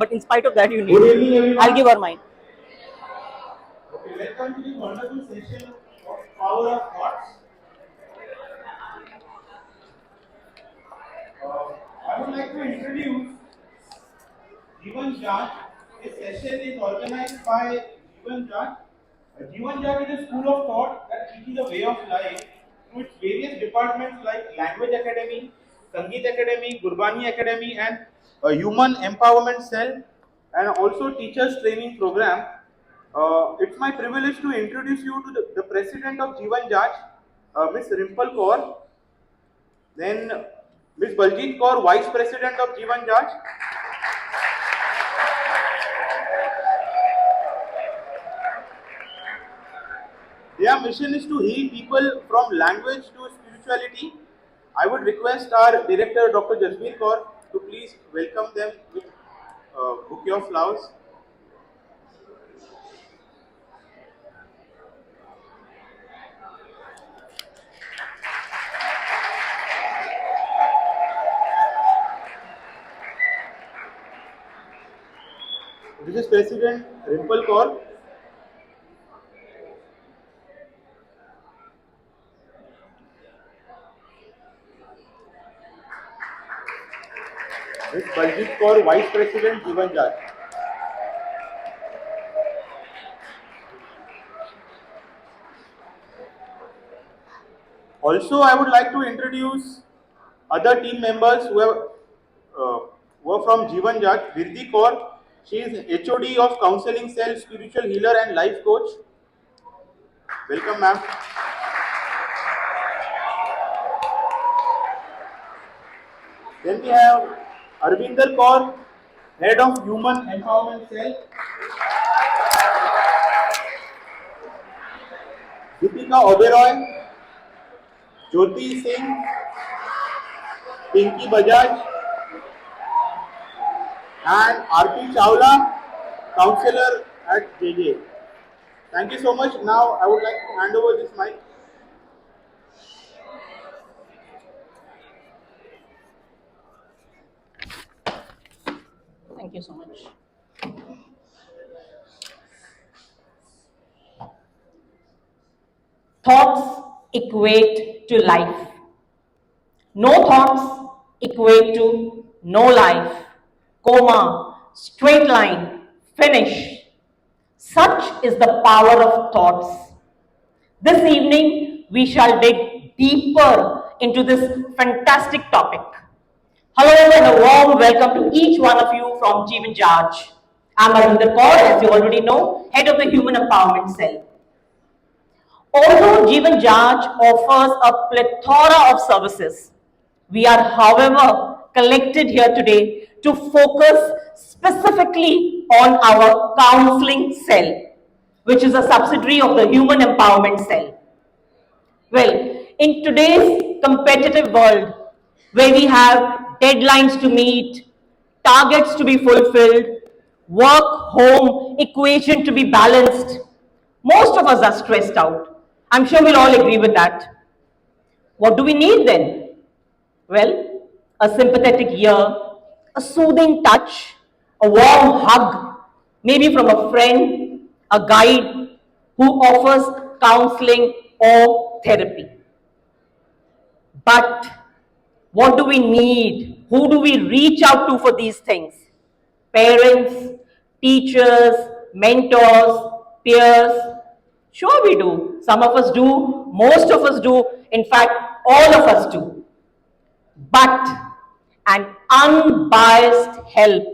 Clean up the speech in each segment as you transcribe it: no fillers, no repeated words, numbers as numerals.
But in spite of that, you need Good evening, it. everyone. I'll give her mine. Okay, welcome to this wonderful session of Power of Thoughts. I would like to introduce Jivan Jaj. This session is organized by Jivan Jaj. Jivan Jaj is a school of thought that teaches a way of life through its various departments like Language Academy, Sangeet Academy, Gurbani Academy, and Human Empowerment Cell, and also Teachers Training Program. It's my privilege to introduce you to the president of Jivan Jaj, Ms. Rimple Kaur, then Ms. Baljeet Kaur, vice president of Jivan Jaj. Their mission is to heal people from language to spirituality. I would request our director, Dr. Jasmeer Kaur, to please welcome them with a bouquet of flowers. This is President Rimple Kaur. Ms. Baljeet Kaur, Vice President, Jivan Jaj. Also, I would like to introduce other team members uh, who are from Jivan Jaj. Virdi Kaur, she is HOD of Counseling Cell, Spiritual Healer and Life Coach. Welcome, ma'am. Then we have Arvinder Kaur, Head of Human Empowerment Cell. Deepika Oberoi, Jyoti Singh, Pinky Bajaj, and RP Chawla, counselor at JJ. Thank you so much. Now I would like to hand over this mic. Thank you so much. Thoughts equate to life. No thoughts equate to no life. Coma, straight line, finish. Such is the power of thoughts. This evening, we shall dig deeper into this fantastic topic. Hello and a warm welcome to each one of you from Jeevan Jaj. I'm Arvinder Kaur, as you already know, head of the Human Empowerment Cell. Although Jeevan Jaj offers a plethora of services, we are, however, collected here today to focus specifically on our counseling cell, which is a subsidiary of the Human Empowerment Cell. Well, in today's competitive world, where we have deadlines to meet, targets to be fulfilled, work home equation to be balanced, most of us are stressed out. I'm sure we'll all agree with that. What do we need then? Well, a sympathetic ear, a soothing touch, a warm hug, maybe from a friend, a guide who offers counseling or therapy. But what do we need? Who do we reach out to for these things? Parents, teachers, mentors, peers? Sure, we do. Some of us do, most of us do, in fact, all of us do. But an unbiased help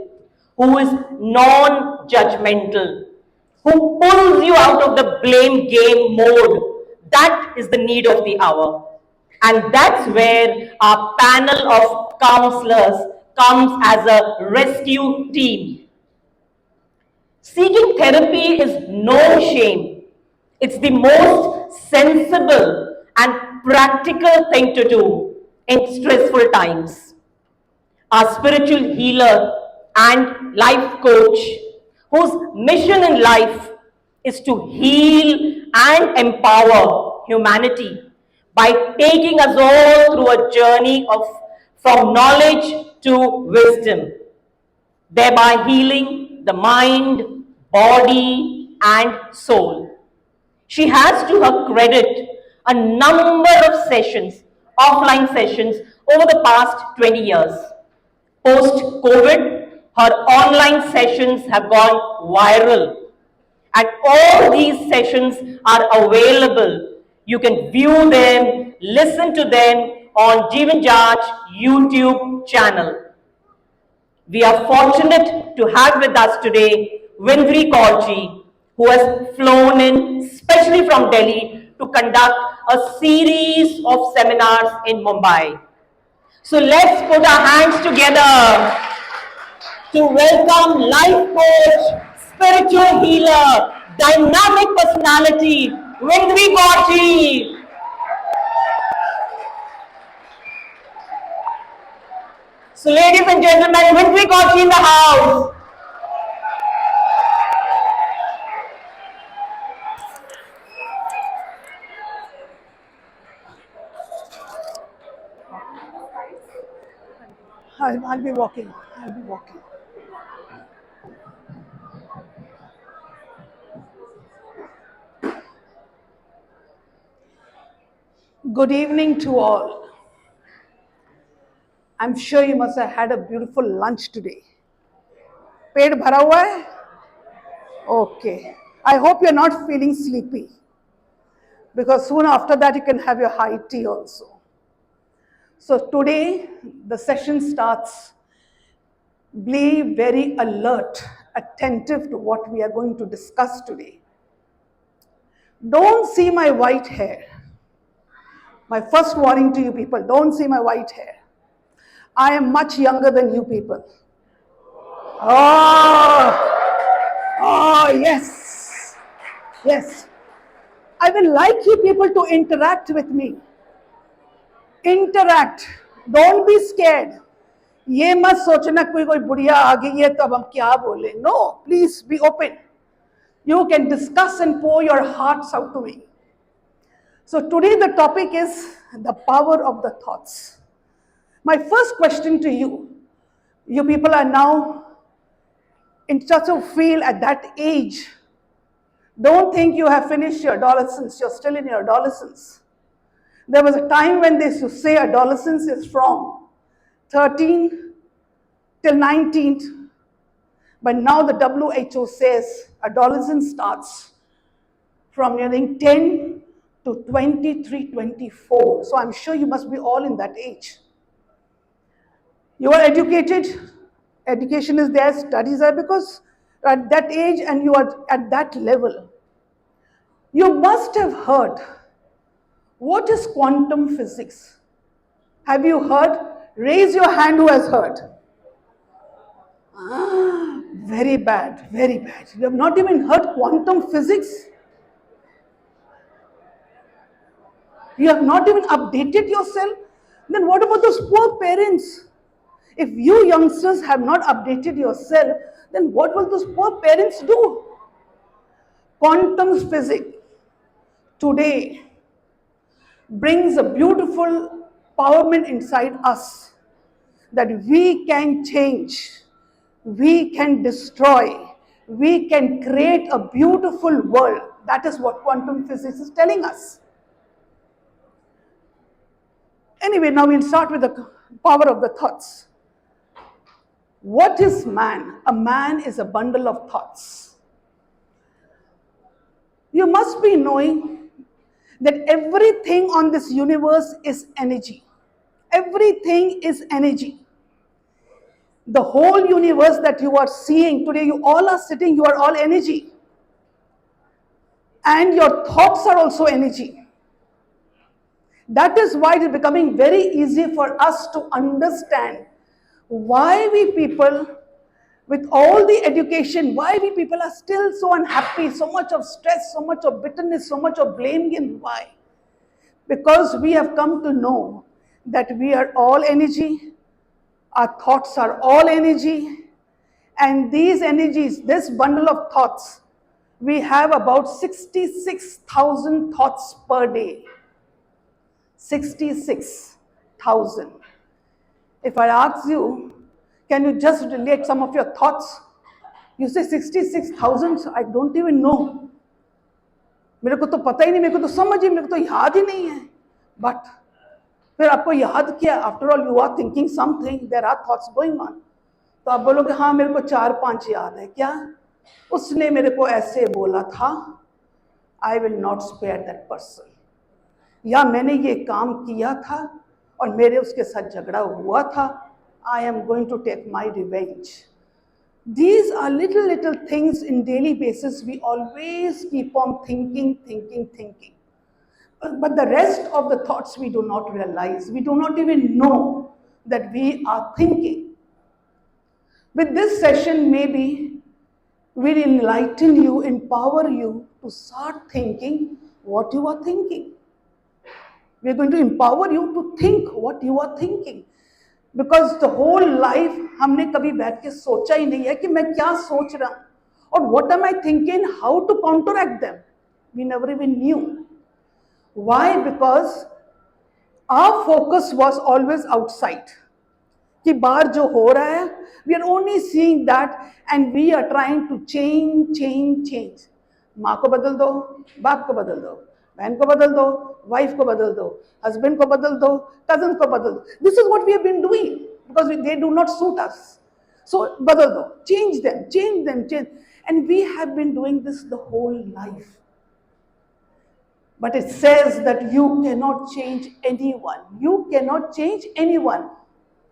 who is non judgmental, who pulls you out of the blame game mode, that is the need of the hour. And that's where our panel of counselors comes as a rescue team. Seeking therapy is no shame. It's the most sensible and practical thing to do in stressful times. Our spiritual healer and life coach, whose mission in life is to heal and empower humanity by taking us all through a journey of from knowledge to wisdom. thereby healing the mind, body, and soul. She has to her credit a number of sessions, offline sessions, over the past 20 years. Post COVID, her online sessions have gone viral, and all these sessions are available. You can view them, listen to them on Jeevan Jaj YouTube channel. We are fortunate to have with us today Vindri Kaurji, who has flown in specially from Delhi to conduct a series of seminars in Mumbai. So let's put our hands together to welcome life coach, spiritual healer, dynamic personality, Vindri Kaurji. So ladies and gentlemen, Vindri Kaurji in the house. I'll be walking. I'll be walking. Good evening to all. I'm sure you must have had a beautiful lunch today. पेट भरा हुआ है? Okay. I hope you're not feeling sleepy, because soon after that you can have your high tea also. So today the session starts. Be very alert, attentive to what we are going to discuss today. Don't see my white hair. My first warning to you people, don't see my white hair. I am much younger than you people. Oh, yes. Yes. I will like you people to interact with me. Interact. Don't be scared. ये मत सोचना कोई बुढ़िया आ गई है तब हम क्या बोले. No, please be open. You can discuss and pour your hearts out to me. So today the topic is the power of the thoughts. My first question to you, you people are now in such a field at that age. Don't think you have finished your adolescence, you're still in your adolescence. There was a time when they used to say adolescence is from 13 till 19, but now the WHO says adolescence starts from nearing 10 to 23, 24. So I'm sure you must be all in that age. You are educated, education is there, studies are, because at that age and you are at that level. You must have heard, what is quantum physics? Have you heard? Raise your hand who has heard. Very bad, very bad. You have not even heard quantum physics? You have not even updated yourself? Then what about those poor parents? If you youngsters have not updated yourself, then what will those poor parents do? Quantum physics today brings a beautiful empowerment inside us that we can change, we can destroy, we can create a beautiful world. That is what quantum physics is telling us. Anyway, now we'll start with the power of the thoughts. What is man? A man is a bundle of thoughts. You must be knowing that everything on this universe is energy. Everything is energy. The whole universe that you are seeing today, you all are sitting, you are all energy. And your thoughts are also energy. That is why it is becoming very easy for us to understand why we people, with all the education, why we people are still so unhappy, so much of stress, so much of bitterness, so much of blame game. Why? Because we have come to know that we are all energy, our thoughts are all energy, and these energies, this bundle of thoughts, we have about 66,000 thoughts per day. 66,000. If I ask you, Can you just relate some of your thoughts? You say 66,000, I don't even know. मेरे को तो पता ही नहीं, मेरे को तो समझ ही, मेरे को तो याद ही नहीं है. But फिर आपको याद क्या? After all you are thinking something, there are thoughts going on. तो आप बोलोगे हाँ मेरे को 4-5 याद है. क्या? उसने मेरे को ऐसे बोला था, I will not spare that person. या मैंने ये काम किया था और मेरे उसके साथ झगड़ा हुआ था, I am going to take my revenge. These are little things in daily basis. We always keep on thinking. But the rest of the thoughts we do not realize. We do not even know that we are thinking. With this session, maybe will enlighten you, empower you to start thinking what you are thinking. We are going to empower you to think what you are thinking. Because the whole life हमने कभी बैठ के सोचा ही नहीं है कि मैं क्या सोच रहा हूँ और what am I thinking, how to counteract them. We never even knew. Why? Because our focus was always outside. कि बाहर जो हो रहा है, we are only seeing that and we are trying to change. माँ को बदल दो, बाप को बदल दो, बहन को बदल दो, वाइफ को बदल दो, हस्बैंड को बदल दो, कजन को बदल दो. This is what we have been doing because they do not suit us. So बदल दो, change them. And we have been doing this the whole life. But it says that you cannot change anyone. You cannot change anyone.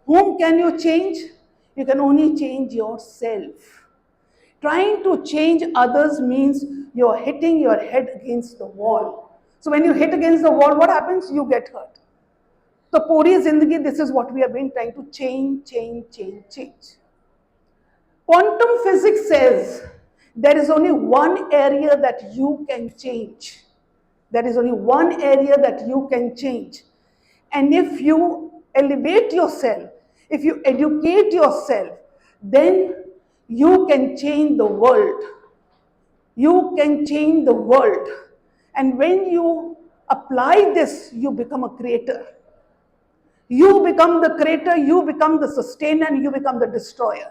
Whom can you change? You can only change yourself. Trying to change others means you're hitting your head against the wall. So when you hit against the wall, what happens? You get hurt. So puri zindagi, this is what we have been trying to change. Quantum physics says there is only one area that you can change. There is only one area that you can change. And if you elevate yourself, if you educate yourself, then you can change the world. You can change the world. And when you apply this, you become a creator. You become the creator, you become the sustainer, and you become the destroyer.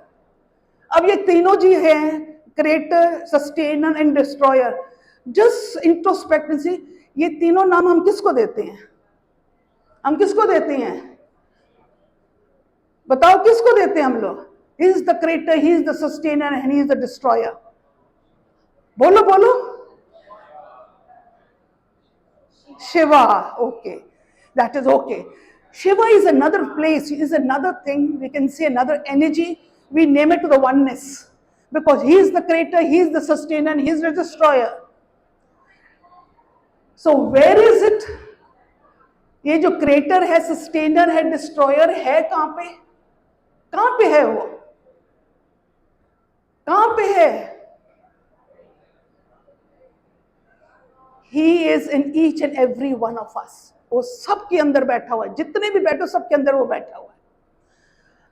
अब ये तीनों जी हैं, creator, sustainer and destroyer. Just introspection, ये तीनों नाम हम किसको देते हैं? हम किसको देते हैं? बताओ किसको देते हैं हम लोग? He is the creator, he is the sustainer, and he is the destroyer. बोलो. Shiva, okay. That is okay. Shiva is another place, is another thing, we can say another energy, we name it to the oneness. Because he is the creator, he is the sustainer, and he is the destroyer. So where is it? ये जो creator है, sustainer है, destroyer है कहाँ पे? कहाँ पे है वो? कहाँ पे है? He is in each and every one of us. वो सबके अंदर बैठा हुआ है. जितने भी बैठो सबके अंदर वो बैठा हुआ है.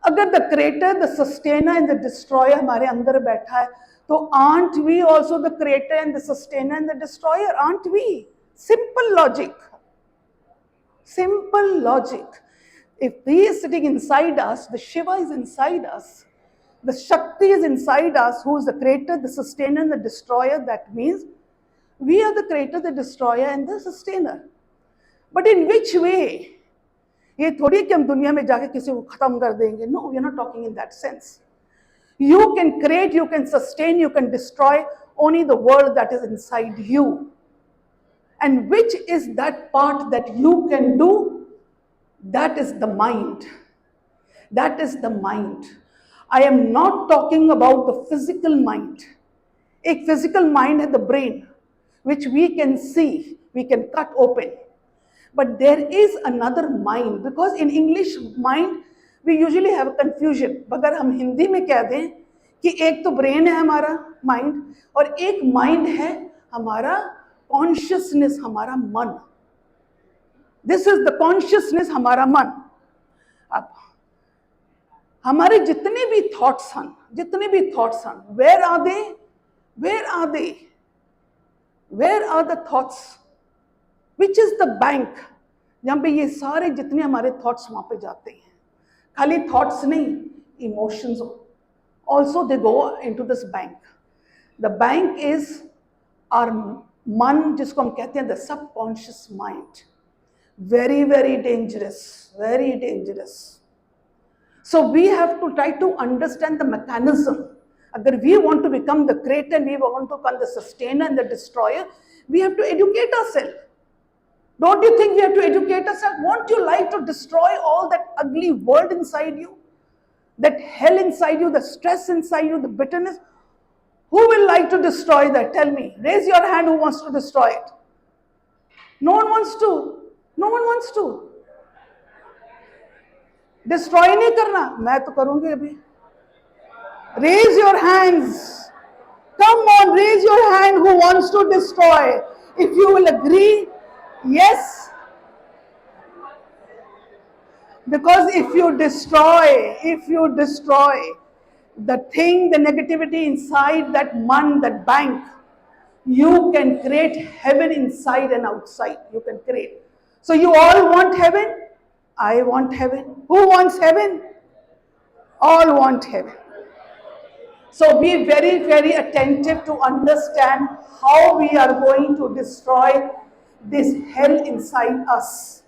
अगर the creator, the sustainer and the destroyer हमारे अंदर बैठा है, तो aren't we also the creator and the sustainer and the destroyer? Aren't we? Simple logic. If he is sitting inside us, the Shiva is inside us, the Shakti is inside us, who is the creator, the sustainer and the destroyer. That means we are the creator, the destroyer and the sustainer. But in which way? ये थोड़ी कि हम दुनिया में जाके किसी को खत्म कर देंगे. No, we are not talking in that sense. You can create, you can sustain, you can destroy only the world that is inside you. And which is that part that you can do? That is the mind. That is the mind. I am not talking about the physical mind. एक physical mind है the brain, which we can see, we can cut open. But there is another mind, because in English mind we usually have a confusion. अगर हम हिंदी में कह दें कि एक तो brain है हमारा mind और एक mind है हमारा consciousness, हमारा मन. This is the consciousness, हमारा मन. अब हमारे जितने भी thoughts हैं, where are they? Where are the thoughts? Which is the bank? जहाँ पे ये सारे जितने हमारे thoughts वहाँ पे जाते हैं. खाली thoughts नहीं, emotions also they go into this bank. The bank is our मन जिसको हम कहते हैं the subconscious mind. Very, very dangerous, very dangerous. So we have to try to understand the mechanism. Agar we want to become the creator and we want to become the sustainer and the destroyer, we have to educate ourselves. Don't you think we have to educate ourselves? Won't you like to destroy all that ugly world inside you? That hell inside you, the stress inside you, the bitterness? Who will like to destroy that? Tell me. Raise your hand who wants to destroy it. No one wants to. No one wants to. Destroy नहीं करना. मैं तो करूँगी अभी. Raise your hands. Come on, raise your hand who wants to destroy. If you will agree, yes. Because if you destroy the thing, the negativity inside that that bank, you can create heaven inside and outside. You can create. So you all want heaven? I want heaven. Who wants heaven? All want heaven. So be very, very attentive to understand how we are going to destroy this hell inside us.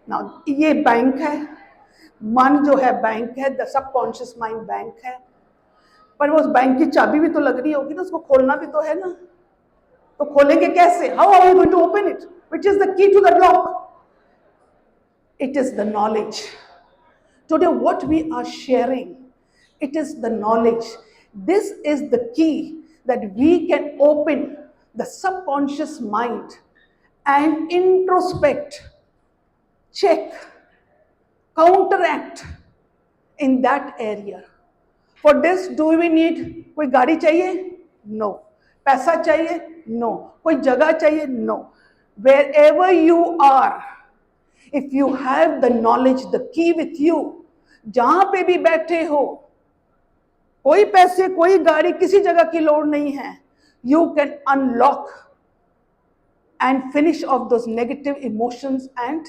Now, ये bank है, मन जो है bank है, the subconscious mind bank है, पर वो उस बैंक की चाबी भी तो लग रही होगी ना, उसको खोलना भी तो है ना, तो खोलेंगे कैसे? How are we going to open it? Which is the key to the lock? It is the knowledge. Today, what we are sharing, it is the knowledge. This is the key that we can open the subconscious mind and introspect, check, counteract in that area. For this, do we need कोई गाड़ी चाहिए? No. पैसा चाहिए? No. कोई जगह चाहिए? No. Wherever you are, if you have the knowledge, the key with you, जहाँ पे भी बैठे हो, कोई पैसे, कोई गाड़ी, किसी जगह की लोड़ नहीं है. You can unlock and finish off those negative emotions and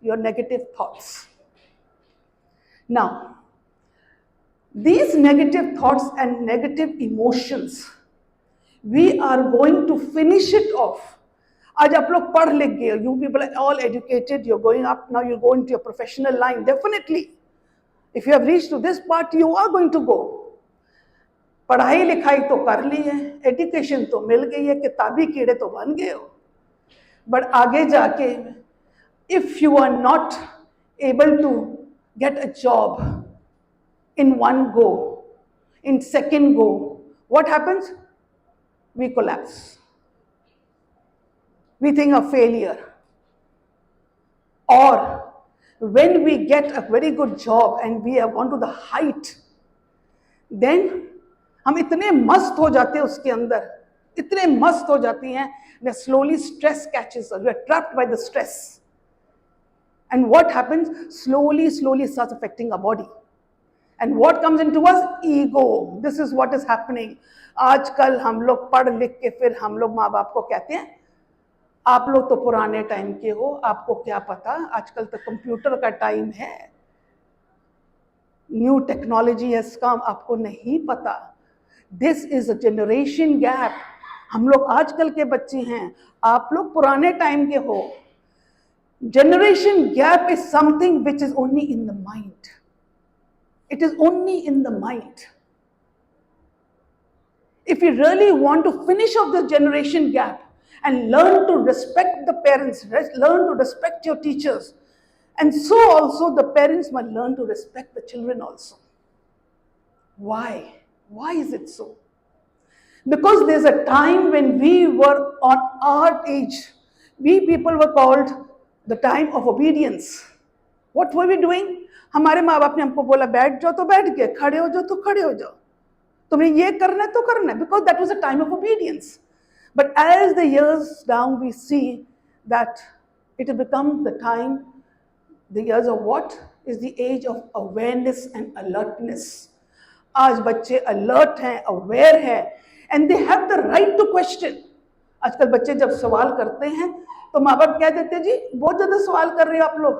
your negative thoughts. Now, these negative thoughts and negative emotions, we are going to finish it off. आज आप लोग पढ़ लिख गए, you people are all educated, you're going up, now you're going to your professional line, definitely. If you have reached to this part, you are going to go. पढ़ाई लिखाई तो कर ली है, एजुकेशन तो मिल गई है, किताबी कीड़े तो बन गए हो, बट आगे जाके if you are not able to get a job in one go, in second go, what happens? We collapse. We think of failure. Or when we get a very good job and we have gone to the height, then हम इतने मस्त हो जाते हैं उसके अंदर, इतने मस्त हो जाती हैं that slowly stress catches us. We are trapped by the stress. And what happens? Slowly starts affecting our body. And what comes into us? Ego. This is what is happening. आजकल हम लोग पढ़ लिख के फिर हम लोग माँ बाप को कहते हैं, आप लोग तो पुराने टाइम के हो, आपको क्या पता, आजकल तो कंप्यूटर का टाइम है, न्यू टेक्नोलॉजी हैज कम, आपको नहीं पता. This is a generation gap. हम लोग आजकल के बच्चे हैं, आप लोग पुराने टाइम के हो. Generation gap is something which is only in the mind. It is only in the mind. If you really want to finish off this generation gap and learn to respect the parents, learn to respect your teachers, and so also the parents must learn to respect the children also. Why? Why is it so? Because there's a time when we were on our age, we people were called the time of obedience. What were we doing? हमारे माँ बाप ने हमको बोला बैठ जाओ तो बैठ गए, खड़े हो जाओ तो खड़े हो जाओ, तुम्हें ये करना है तो करना है, because that was a time of obedience. But as the years down, we see that it has become the time, the years of what? Is the age of awareness and alertness. आज बच्चे alert हैं, aware हैं, and they have the right to question. आजकल बच्चे जब सवाल करते हैं तो माँ बाप कह देते जी बहुत ज़्यादा सवाल कर रहे हो आप लोग,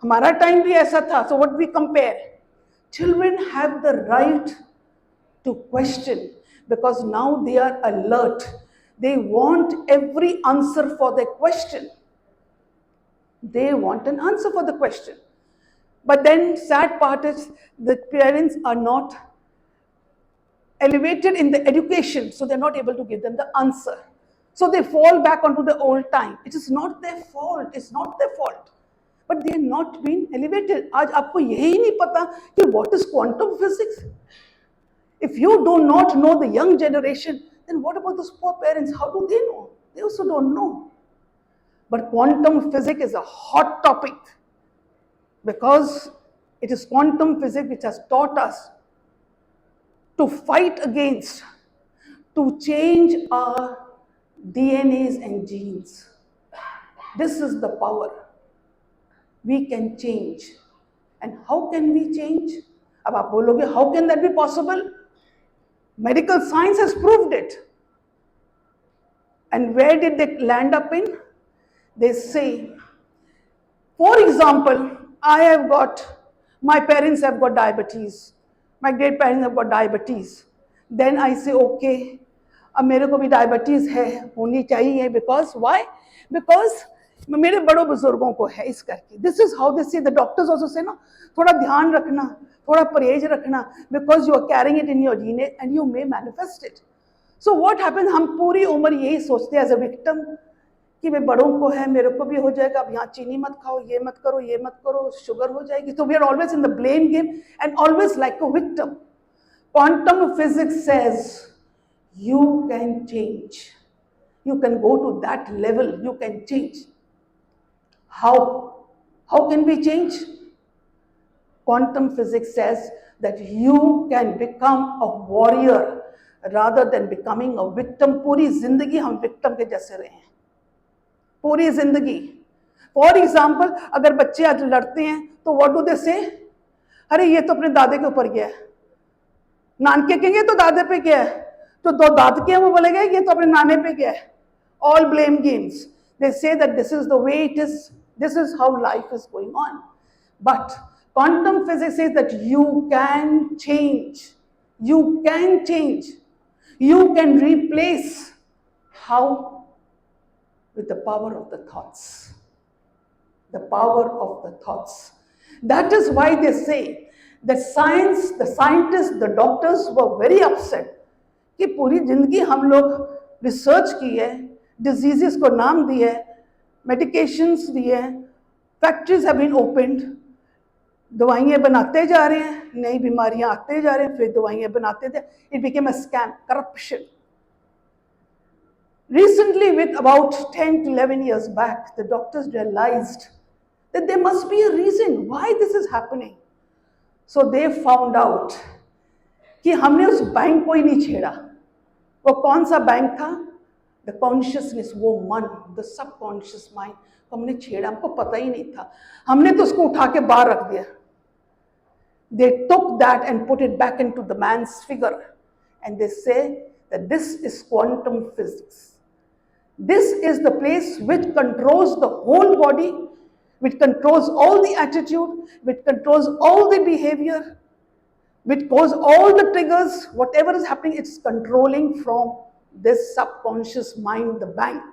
हमारा टाइम भी ऐसा था. So what we compare? Children have the right to question because now they are alert. They want every answer for their question. They want an answer for the question. But then sad part is the parents are not elevated in the education, so they're not able to give them the answer. So they fall back onto the old time. It is not their fault. It's not their fault. But they are not being elevated. आज आपको यही नहीं पता कि what is quantum physics? If you do not know the young generation, then what about those poor parents? How do they know? They also don't know. But quantum physics is a hot topic because it is quantum physics which has taught us to fight against, to change our DNAs and genes. This is the power. We can change. And how can we change? अब आप बोलोगे, how can that be possible? Medical science has proved it. And where did they land up in? They say, for example, my parents have got diabetes. My great parents have got diabetes. Then I say, okay, अब मेरे को भी diabetes है, होनी चाहिए because why? Because मेरे बड़ों बुजुर्गों को है इस करके. This is how they say. The doctors also say, no, थोड़ा ध्यान रखना, थोड़ा परहेज रखना, because you are carrying it in your DNA and you may manifest it. So what happens? हम पूरी उम्र यही सोचते हैं as a victim कि वे बड़ों को है, मेरे को भी हो जाएगा, अब यहाँ चीनी मत खाओ, ये मत करो, शुगर हो जाएगी. So we are always in the blame game and always like a victim. Quantum physics says you can change. You can go to that level. You can change. How? How can we change? Quantum physics says that you can become a warrior rather than becoming a victim. पूरी जिंदगी हम victim के जैसे रहे हैं. पूरी जिंदगी. For example, अगर बच्चे आज लड़ते हैं तो व्हाट डू दे से? अरे ये तो अपने दादे के ऊपर गया है. नानके के गए तो दादे पे गया है, तो दो दाद के वो बोलेगा ये तो अपने नाने पे गया है. All blame games. They say that this is the way it is, this is how life is going on. But quantum physics says that you can change. You can change. You can replace. How? With the power of the thoughts. The power of the thoughts. That is why they say that science, the scientists, the doctors were very upset कि पूरी जिंदगी हम लोग research की है, diseases को नाम दिए, मेडिकेशंस दिए, फैक्ट्रीज हैव बीन ओपन्ड, दवाइयाँ बनाते जा रहे हैं, नई बीमारियाँ आते जा रहे हैं, फिर दवाइयाँ बनाते थे. It became a scam, corruption. Recently, with about 10 to 11 years back, the doctors realized that there must be a reason why this is happening. So they found out कि हमने उस बैंक को ही नहीं छेड़ा. वो कौन सा बैंक था? The consciousness, वो मन, the subconscious mind को हमने छेड़ा, हमको पता ही नहीं था. हमने तो उसको उठा के बाहर रख दिया. They took that and put it back into the man's figure, and they say that this is quantum physics. This is the place which controls the whole body, which controls all the attitude, which controls all the behavior, which causes all the triggers. Whatever is happening, it's controlling from this subconscious mind, the bank.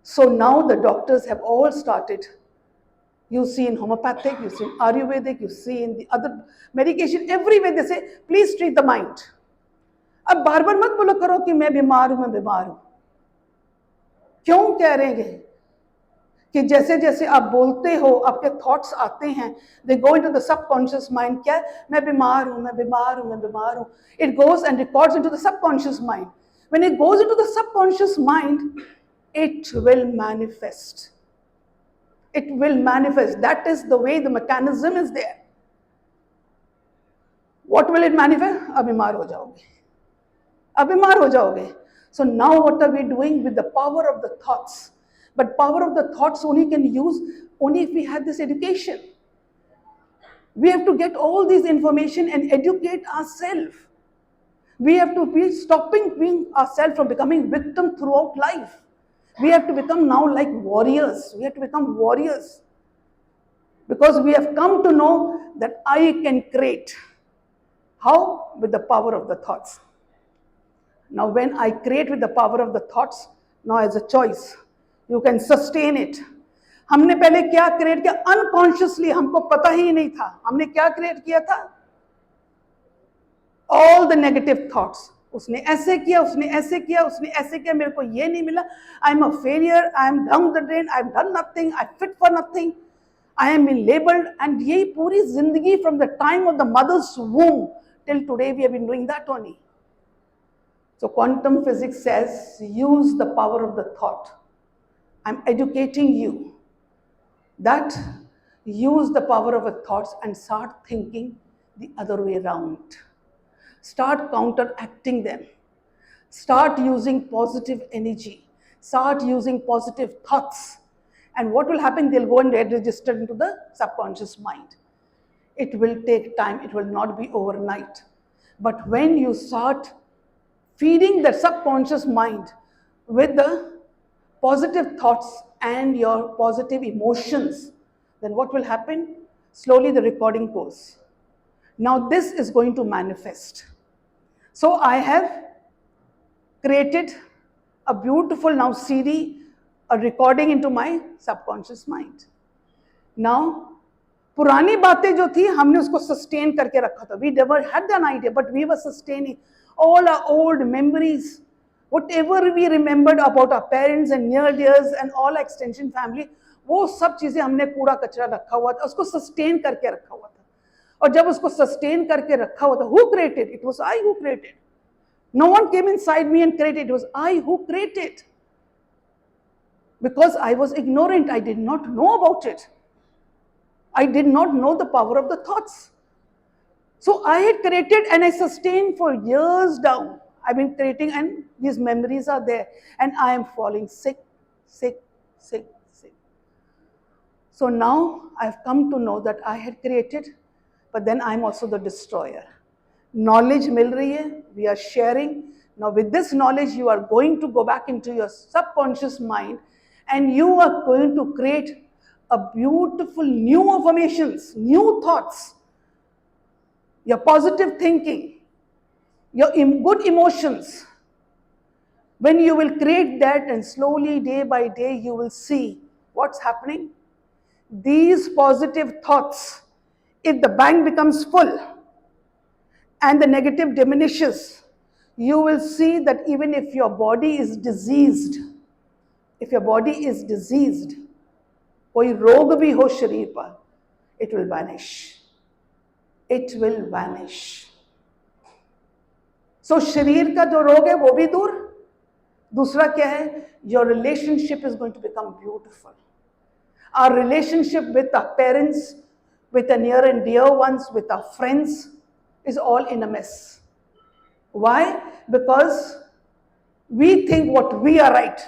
So now the doctors have all started. You see in homeopathic, you see in Ayurvedic, you see in the other medication, everywhere they say, please treat the mind. अब बार बार मत बोलो करो कि मैं बीमार हूं. क्यों कह रहे हैं कि जैसे जैसे आप बोलते हो, आपके थॉट्स आते हैं, they go into the subconscious mind. क्या? मैं बीमार हूं. It goes and records into the subconscious mind. When it goes into the subconscious mind, it will manifest. It will manifest. That is the way the mechanism is there. What will it manifest? अब बीमार हो जाओगे. So now what are we doing with the power of the thoughts? But power of the thoughts only can use only if we have this education. We have to get all this information and educate ourselves. We have to be stopping being ourselves from becoming victim throughout life. We have to become now like warriors. We have to become warriors. Because we have come to know that I can create. How? With the power of the thoughts. Now, when I create with the power of the thoughts, now as a choice, you can sustain it. हमने पहले क्या create किया? Unconsciously, हमको पता ही नहीं था हमने क्या क्रिएट किया था. All the negative thoughts. उसने ऐसे किया, उसने ऐसे किया, उसने ऐसे किया, मेरे को ये नहीं मिला, I am a failure, I am down the drain, I am done nothing, I fit for nothing, I am been labelled. And यही पूरी जिंदगी from the time of the mother's womb till today we have been doing that only. So quantum physics says use the power of the thought. I'm educating you that use the power of the thoughts and start thinking the other way around. Start counteracting them. Start using positive energy. Start using positive thoughts. And what will happen? They'll go and get registered into the subconscious mind. It will take time. It will not be overnight. But when you start feeding the subconscious mind with the positive thoughts and your positive emotions, then what will happen? Slowly the recording goes. Now this is going to manifest. So I have created a beautiful now CD, a recording into my subconscious mind. Now पुरानी बातें जो थी हमने उसको sustain करके रखा था. We never had an idea, but we were sustaining all our old memories, whatever we remembered about our parents and near dears and all our extension family, वो सब चीजें हमने कूड़ा कचरा रखा हुआ था, उसको सस्टेन करके रखा हुआ था. और जब उसको सस्टेन करके रखा हुआ था, who created? It was I who created. No one came inside me and created. It was I who created. Because I was ignorant, I did not know about it. I did not know the power of the thoughts. So I had created and I sustained for years down. I've been creating and these memories are there. And I am falling sick, sick, sick, sick. So now I've come to know that I had created, but then I'm also the destroyer. Knowledge mil rahi hai, we are sharing. Now with this knowledge, you are going to go back into your subconscious mind and you are going to create a beautiful new affirmations, new thoughts, your positive thinking, your good emotions. When you will create that and slowly day by day you will see what's happening. These positive thoughts, if the bank becomes full and the negative diminishes, you will see that even if your body is diseased, कोई रोग भी हो शरीर पर, it will vanish. It will vanish. So शरीर का जो रोग है वो भी दूर. दूसरा क्या है? Your relationship is going to become beautiful. Our relationship with our parents, with the near and dear ones, with our friends is all in a mess. Why? Because we think what we are right.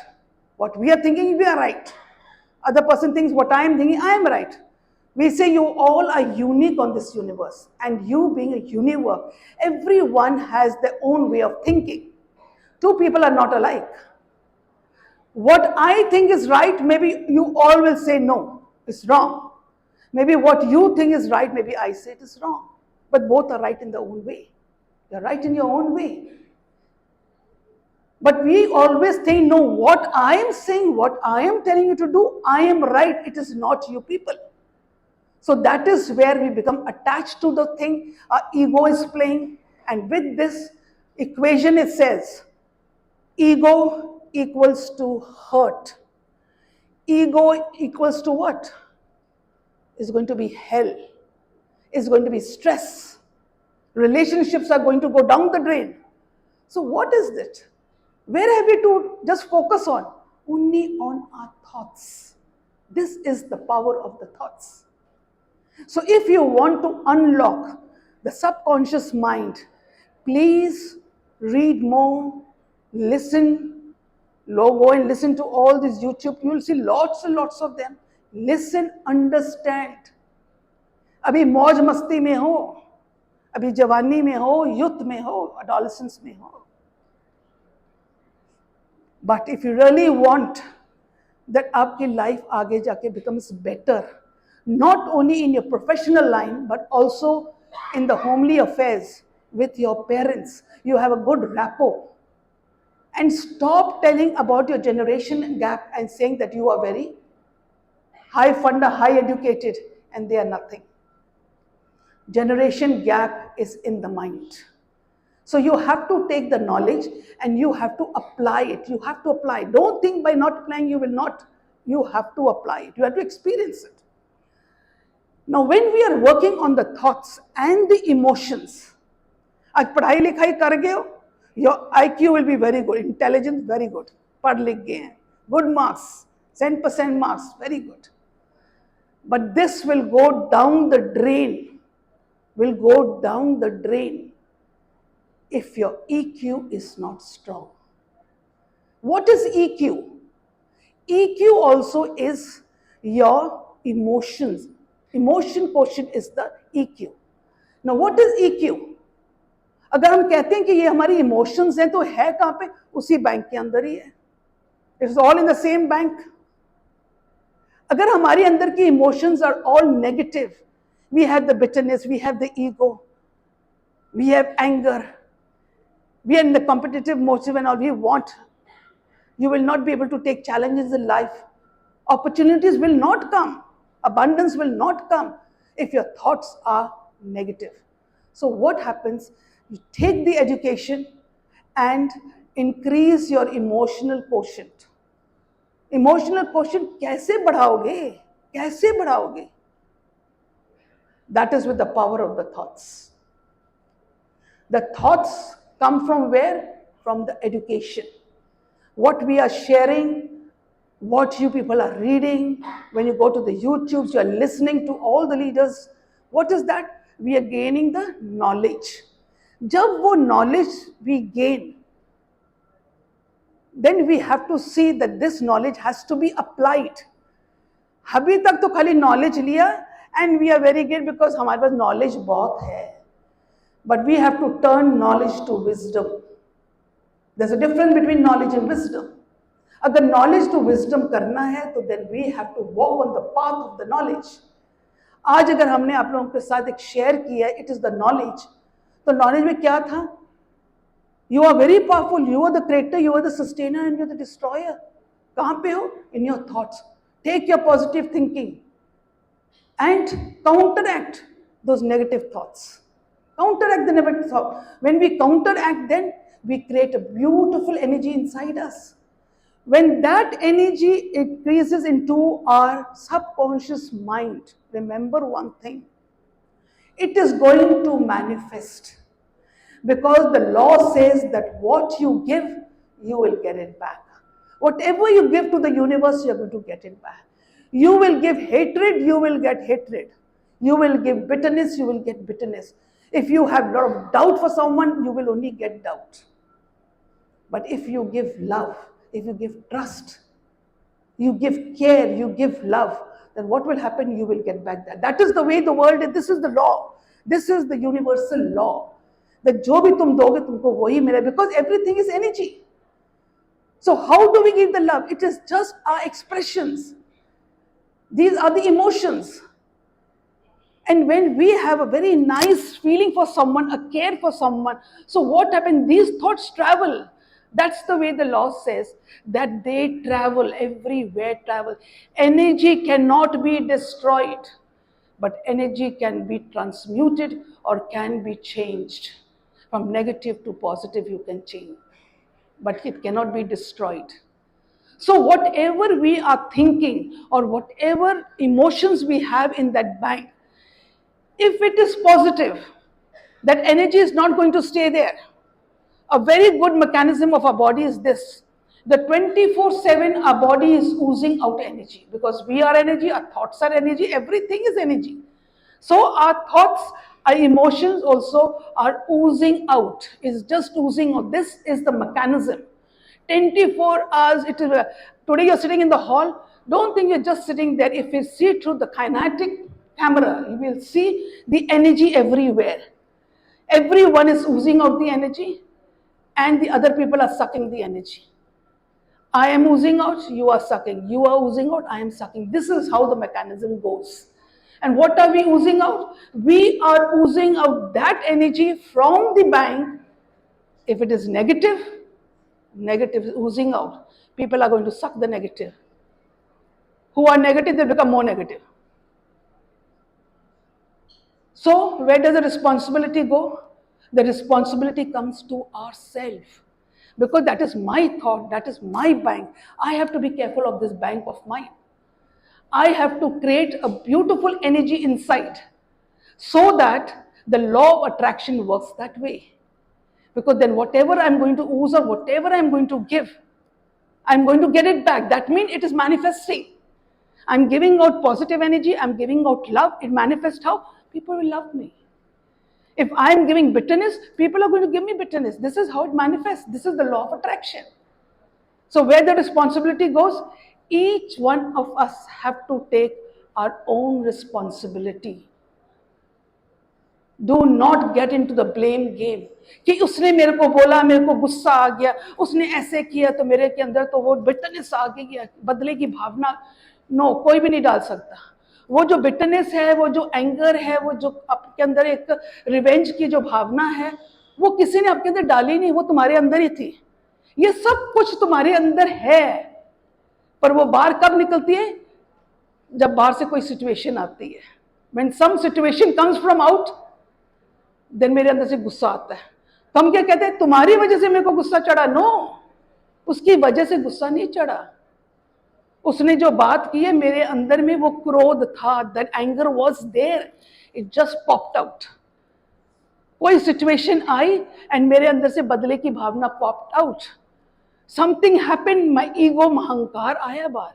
What we are thinking, we are right. Other person thinks what I am thinking, I am right. We say you all are unique on this universe, and you being a universe, everyone has their own way of thinking. Two people are not alike. What I think is right, maybe you all will say no, it's wrong. Maybe what you think is right, maybe I say it is wrong. But both are right in their own way. You're right in your own way. But we always think, no, what I am saying, what I am telling you to do, I am right, it is not you people. So that is where we become attached to the thing, our ego is playing. And with this equation it says, ego equals to hurt. Ego equals to what? It's going to be hell. It's going to be stress. Relationships are going to go down the drain. So what is it? Where have we to just focus on? Only on our thoughts. This is the power of the thoughts. So if you want to unlock the subconscious mind, please read more, listen, go and listen to all these YouTube. You will see lots and lots of them. Listen, understand. अभी मौज मस्ती में हो, अभी जवानी में हो, youth में हो, adolescence में हो. But if you really want that आपकी life आगे जाके becomes better, not only in your professional line, but also in the homely affairs with your parents. You have a good rapport. And stop telling about your generation gap and saying that you are very high funder, high educated, and they are nothing. Generation gap is in the mind. So you have to take the knowledge and you have to apply it. You have to apply. Don't think by not applying you will not. You have to apply it. You have to experience it. Now, when we are working on the thoughts and the emotions, आज पढ़ाई लिखाई कर गए हो, your IQ will be very good, intelligence very good, पढ़ लिख गए हैं, good marks, 10% marks, very good. But this will go down the drain, if your EQ is not strong. What is EQ? EQ also is your emotions. Emotion quotient is the EQ. Now, what is EQ? अगर हम कहते हैं कि ये हमारी emotions हैं तो है कहाँ पे? उसी बैंक के अंदर ही है. It's all in the same bank. अगर हमारे अंदर की emotions are all negative, we have the bitterness, we have the ego, we have anger, we are in the competitive motive and all, we want, you will not be able to take challenges in life. Opportunities will not come. Abundance will not come if your thoughts are negative. So what happens? You take the education and increase your emotional quotient. Emotional quotient कैसे बढ़ाओगे? कैसे बढ़ाओगे? That is with the power of the thoughts. The thoughts come from where? From the education. What we are sharing, what you people are reading, when you go to the YouTubes, you are listening to all the leaders. What is that? We are gaining the knowledge. जब वो knowledge we gain, then we have to see that this knowledge has to be applied. अभी तक तो खाली knowledge लिया and we are very good because हमारे पास knowledge बहुत है. But we have to turn knowledge to wisdom. There's a difference between knowledge and wisdom. अगर knowledge to wisdom करना है तो then we have to walk on the path of the knowledge. आज अगर हमने आप लोगों के साथ एक शेयर किया है, it is the knowledge. तो knowledge में क्या था? You are very powerful. You are the creator. You are the sustainer, and you are the destroyer. कहाँ पे हो? In your thoughts. Take your positive thinking and counteract those negative thoughts. Counteract the negative thought. When we counteract, then we create a beautiful energy inside us. When that energy increases into our subconscious mind, remember one thing, it is going to manifest. Because the law says that what you give, you will get it back. Whatever you give to the universe, you are going to get it back. You will give hatred, you will get hatred. You will give bitterness, you will get bitterness. If you have a lot of doubt for someone, you will only get doubt. But if you give love, if you give trust, you give care, you give love, then what will happen? You will get back that. That is the way the world is. This is the law. This is the universal law. That जो भी तुम दोगे तुमको वही मिलेगा, because everything is energy. So how do we give the love? It is just our expressions. These are the emotions. And when we have a very nice feeling for someone, a care for someone, so what happens? These thoughts travel. That's the way the law says, that they travel, everywhere travel. Energy cannot be destroyed, but energy can be transmuted or can be changed. From negative to positive you can change, but it cannot be destroyed. So whatever we are thinking or whatever emotions we have in that bank, if it is positive, that energy is not going to stay there. A very good mechanism of our body is this. The 24/7 our body is oozing out energy, because we are energy, our thoughts are energy, everything is energy. So our thoughts, our emotions also are oozing out, is just oozing out. This is the mechanism. 24 hours, it is, today you're sitting in the hall, don't think you're just sitting there. If you see through the kinetic camera, you will see the energy everywhere. Everyone is oozing out the energy, and the other people are sucking the energy. I am oozing out, you are sucking. You are oozing out, I am sucking. This is how the mechanism goes. And what are we oozing out? We are oozing out that energy from the bank. If it is negative, negative is oozing out. People are going to suck the negative. Who are negative, they become more negative. So, where does the responsibility go? The responsibility comes to ourselves. Because that is my thought, that is my bank. I have to be careful of this bank of mine. I have to create a beautiful energy inside so that the law of attraction works that way. Because then whatever I'm going to ooze or whatever I'm going to give, I'm going to get it back. That means it is manifesting. I'm giving out positive energy, I'm giving out love. It manifests how? People will love me. If I'm giving bitterness, people are going to give me bitterness. This is how it manifests. This is the law of attraction. So where the responsibility goes, each one of us have to take our own responsibility. Do not get into the blame game कि उसने मेरे को बोला, मेरे को गुस्सा आ गया, उसने ऐसे किया तो मेरे के अंदर तो वो बिटरनेस आ गई है, बदले की भावना. नो, कोई भी नहीं डाल सकता. वो जो बिटरनेस है, वो जो एंगर है, वो जो आपके अंदर एक रिवेंज की जो भावना है, वो किसी ने आपके अंदर डाली नहीं, वो तुम्हारे अंदर ही थी. ये सब कुछ तुम्हारे अंदर है, पर वो बाहर कब निकलती है? जब बाहर से कोई सिचुएशन आती है. When some situation comes from out, then मेरे अंदर से गुस्सा आता है. तो हम क्या कहते हैं? तुम्हारी वजह से मेरे को गुस्सा चढ़ा. नो, उसकी वजह से गुस्सा नहीं चढ़ा. उसने जो बात की है, मेरे अंदर में वो क्रोध था. That anger was there, it just popped out. कोई सिचुएशन आई एंड मेरे अंदर से बदले की भावना popped out. Something happened, my ego, अहंकार आया बाहर.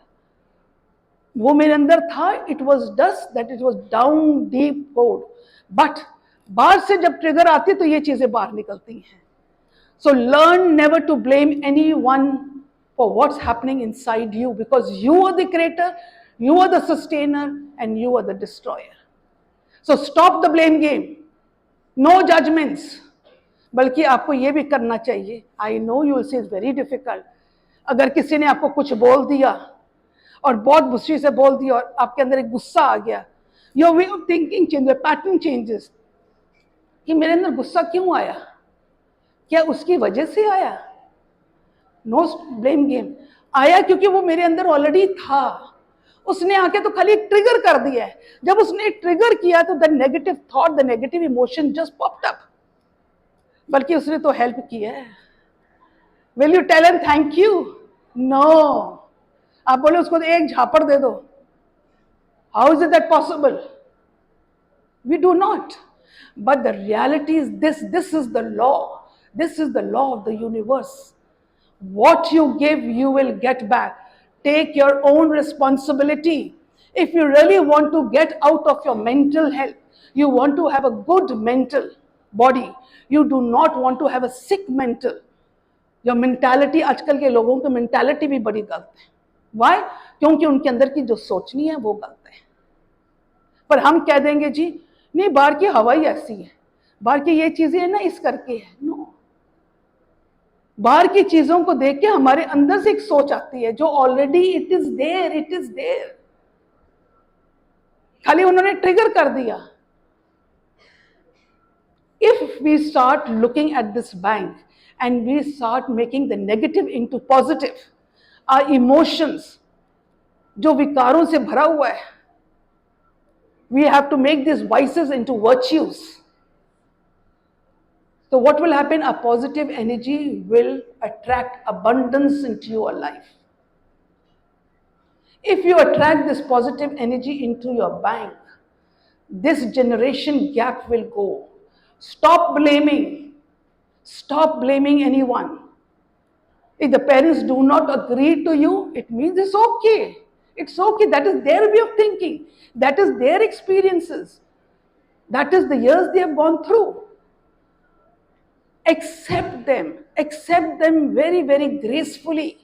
वो मेरे अंदर था. It was dust, that it was down deep code. But बाहर से जब ट्रिगर आती है तो ये चीजें बाहर निकलती हैं. So learn never to blame any one for what's happening inside you, because you are the creator, you are the sustainer, and you are the destroyer. So stop the blame game. No judgments. बल्कि आपको ये भी करना चाहिए. I know you will say it's very difficult. अगर किसी ने आपको कुछ बोल दिया और बहुत गुस्से से बोल दिया और आपके अंदर एक गुस्सा आ गया, your way of thinking changes, pattern changes. कि मेरे अंदर गुस्सा क्यों आया? क्या उसकी वजह से आया? No blame game. आया क्योंकि वो मेरे अंदर ऑलरेडी था. उसने आके तो खाली ट्रिगर कर दिया है. जब उसने ट्रिगर किया तो the negative thought, the negative emotion just popped up. बल्कि उसने तो हेल्प किया है. Will you tell him thank you? No. आप बोले उसको एक झापड़ दे दो. How is it that possible? We do not. But the reality is this is the law. This is the law of the universe. What you give, you will get back. Take your own responsibility. If you really want to get out of your mental health, you want to have a good mental body, you do not want to have a sick mental. Your mentality, आजकल के लोगों की mentality भी बड़ी गलत है. Why? क्योंकि उनके अंदर की जो सोचनी है वो गलत है. पर हम कह देंगे जी नहीं, बाहर की हवा ही ऐसी है, बाहर की ये चीजें है ना, इस करके है. नो. बाहर की चीजों को देख के हमारे अंदर से एक सोच आती है जो already it is there, it is there. खाली उन्होंने ट्रिगर कर दिया. If we start looking at this bank and we start making the negative into positive, our emotions जो विकारों से भरा हुआ है, we have to make this vices into virtues. So what will happen? A positive energy will attract abundance into your life. If you attract this positive energy into your bank, this generation gap will go. Stop blaming. Stop blaming anyone. If the parents do not agree to you, it means it's okay. It's okay. That is their way of thinking. That is their experiences. That is the years they have gone through. Accept them very, very gracefully.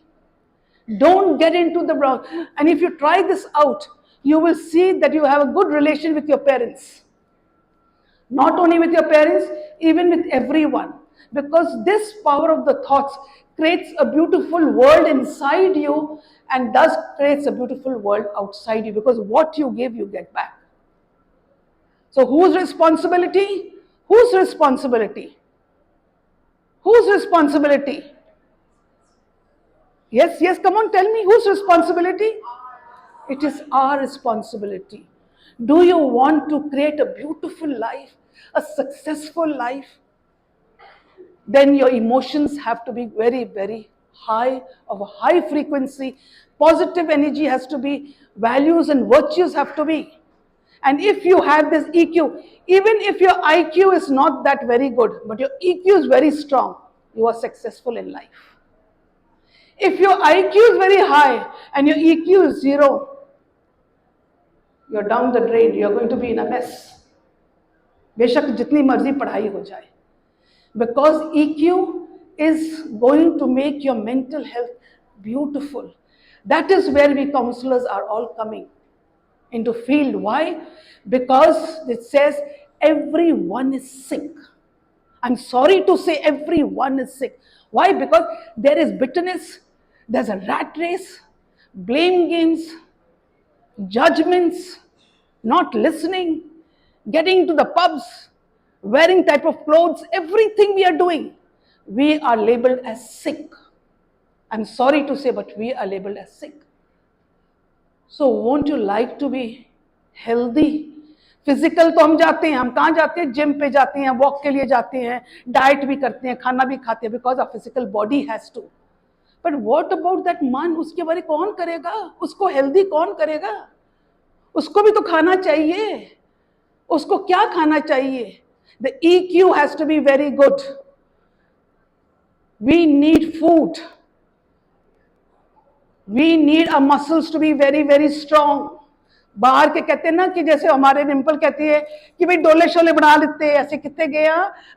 Don't get into the wrong. And if you try this out, you will see that you have a good relation with your parents. Not only with your parents, even with everyone. Because this power of the thoughts creates a beautiful world inside you and thus creates a beautiful world outside you. Because what you give, you get back. So whose responsibility? Whose responsibility? Whose responsibility? Yes, yes, come on, tell me, whose responsibility? It is our responsibility. Do you want to create a beautiful life, a successful life? Then your emotions have to be very, very high, of a high frequency. Positive energy has to be, values and virtues have to be. And if you have this EQ, even if your IQ is not that very good, but your EQ is very strong, you are successful in life. If your IQ is very high and your EQ is zero, you're down the drain, you're going to be in a mess. बेशक जितनी मर्जी पढ़ाई हो जाए, because EQ is going to make your mental health beautiful. That is where we counselors are all coming into field. Why? Because it says everyone is sick. I'm sorry to say everyone is sick. Why? Because there is bitterness, there's a rat race, blame games, judgments, not listening, getting to the pubs, wearing type of clothes, everything we are doing, we are labeled as sick. I'm sorry to say, but we are labeled as sick. So won't you like to be healthy? Physical तो हम जाते हैं, हम कहाँ जाते हैं? Gym पे जाते हैं, वॉक के लिए जाते हैं, डाइट भी करते हैं, खाना भी खाते हैं, because a physical body has to. But what about that मन? उसके बारे कौन करेगा? उसको हेल्दी कौन करेगा? उसको भी तो खाना चाहिए. उसको क्या खाना चाहिए? The EQ has to be very good. We need food. We need our muscles to be very, very strong. बाहर के कहते हैं ना कि जैसे हमारे डिम्पल कहती है कि भाई डोले शोले बना लेते, ऐसे कितने गए,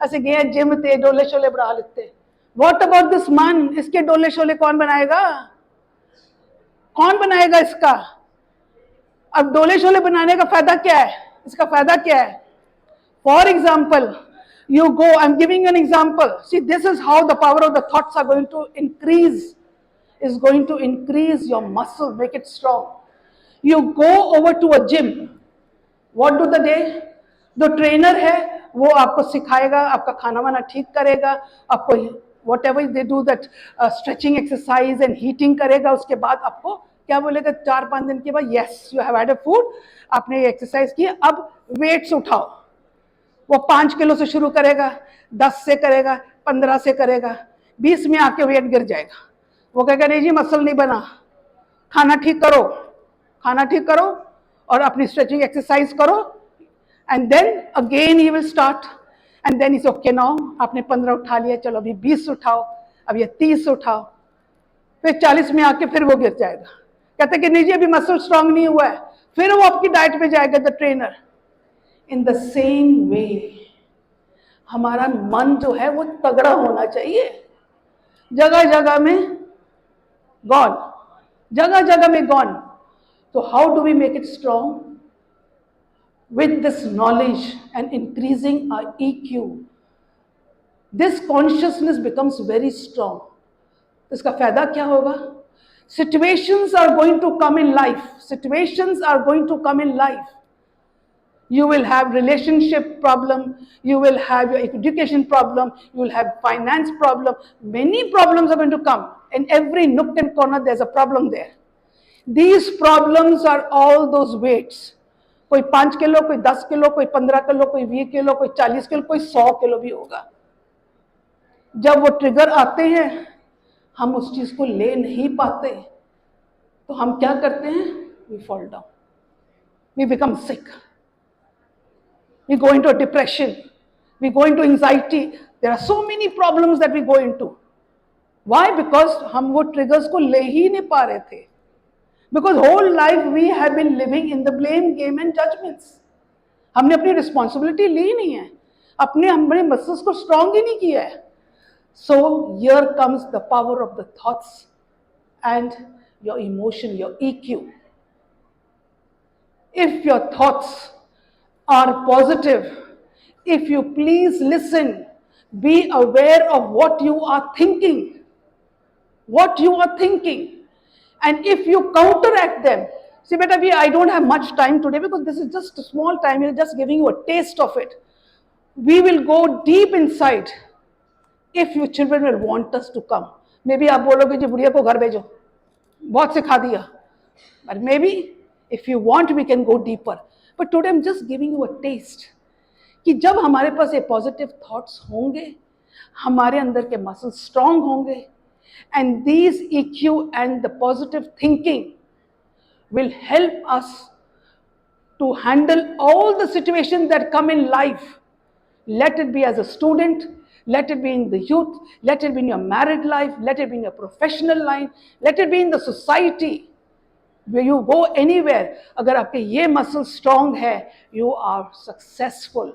ऐसे गए जिम थे, डोले शोले बना लेते. What about this man? इसके डोले शोले कौन बनाएगा? कौन बनाएगा इसका? अब डोले शोले बनाने का फायदा क्या है? इसका फायदा क्या है? For example, you go, I'm giving you an example. See, this is how the power of the thoughts are going to increase. Is going to increase your muscle, make it strong. You go over to a gym. What do the day? The trainer है वो आपको सिखाएगा, आपका खाना वाना ठीक करेगा, आपको whatever they do that stretching exercise and heating करेगा. उसके बाद आपको क्या बोलेगा 4-5 दिन के बाद? Yes, you have had a food, आपने ये exercise किया, अब weights उठाओ. वो 5 किलो से शुरू करेगा, 10 से करेगा, 15 से करेगा, 20 में आके वेट गिर जाएगा. वो कहेगा नहीं जी मसल नहीं बना, खाना ठीक करो, खाना ठीक करो और अपनी स्ट्रेचिंग एक्सरसाइज करो. And then again he will start. And then is okay now, आपने 15 उठा लिया, चलो अभी 20 उठाओ, अब ये 30 उठाओ, फिर 40 में आके फिर वो गिर जाएगा. कहते कि नहीं जी अभी मसल स्ट्रांग नहीं हुआ है, फिर वो आपकी डाइट पे जाएगा the trainer. In the same way हमारा मन जो है वो तगड़ा होना चाहिए. जगह जगह में gone, जगह जगह में gone. So how do we make it strong? With this knowledge and increasing our EQ, this consciousness becomes very strong. इसका फायदा क्या होगा? Situations are going to come in life. Situations are going to come in life. You will have relationship problem, you will have your education problem, you will have finance problem. Many problems are going to come. In every nook and corner there's a problem there. These problems are all those weights. कोई 5 kilo, कोई 10 kilo, कोई 15 kilo, कोई 20 kilo, कोई 40 kilo, कोई 100 kilo भी होगा. जब वो ट्रिगर आते हैं हम उस चीज को ले नहीं पाते, तो हम क्या करते हैं? We fall down, we become sick, we go into a depression, we go into anxiety. There are so many problems that we go into. Why? Because हम वो triggers को ले ही नहीं पा रहे थे. Because whole life we have been living in the blame game and judgments. हमने अपनी responsibility ली नहीं है, अपने हमारे muscles को strong ही नहीं किया है. So here comes the power of the thoughts and your emotion, your EQ. If your thoughts are positive, if you please listen, be aware of what you are thinking, and if you counteract them, See, beta, I don't have much time today because this is just a small time. We're just giving you a taste of it. We will go deep inside if your children will want us to come. Maybe आप बोलोगे जी बुढ़िया को घर भेजो, बहुत सिखा दिया. But maybe if you want, we can go deeper. But today I'm just giving you a taste. कि जब हमारे पास ये पॉजिटिव थॉट्स होंगे, हमारे अंदर के मसल्स स्ट्रांग होंगे, and these EQ and the positive thinking will help us to handle all the situations that come in life. Let it be as a student, let it be in the youth, let it be in your married life, let it be in your professional life, let it be in the society. Where you go anywhere, अगर आपके ये muscle strong है, you are successful.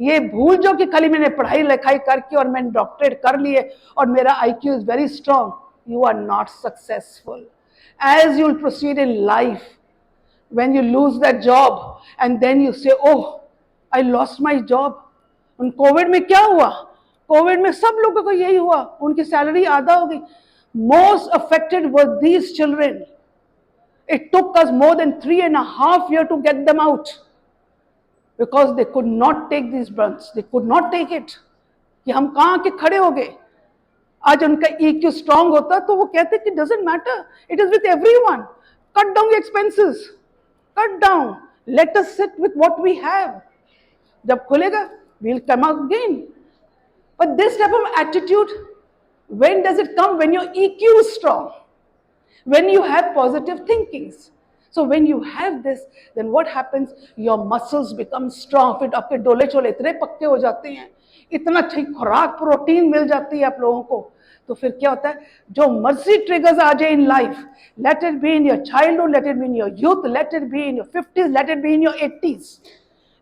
ये भूल जाओ कि खाली मैंने पढ़ाई लिखाई करके और मैंने डॉक्टरेट कर लिए और मेरा IQ is very strong. You are not successful. As you will proceed in life, when you lose that job and then you say, oh, I lost my job. उन कोविड में क्या हुआ? कोविड में सब लोगों को यही हुआ, उनकी सैलरी आधा हो गई. Most affected were these children. It took us more than 3.5 years to get them out because they could not take these burdens. They could not take it. कि हम कहाँ के खड़े हो गए. आज उनका EQ स्ट्रांग होता तो वो कहते कि doesn't matter, it is with everyone. Cut down the expenses. Cut down. Let us sit with what we have. जब खुलेगा, we'll come out again. But this type of attitude, when does it come? When your EQ is strong. When you have positive thinkings. So when you have this, then what happens? Your muscles become strong. फिर आपके डोले चोले इतने पक्के हो जाते हैं, इतना अच्छी खुराक प्रोटीन मिल जाती है आप लोगों को, तो फिर क्या होता है? जो मर्जी ट्रिगर्स आ जाए in life, let it be in your childhood, let it be in your youth, let it be in your 50s, let it be in your 80s,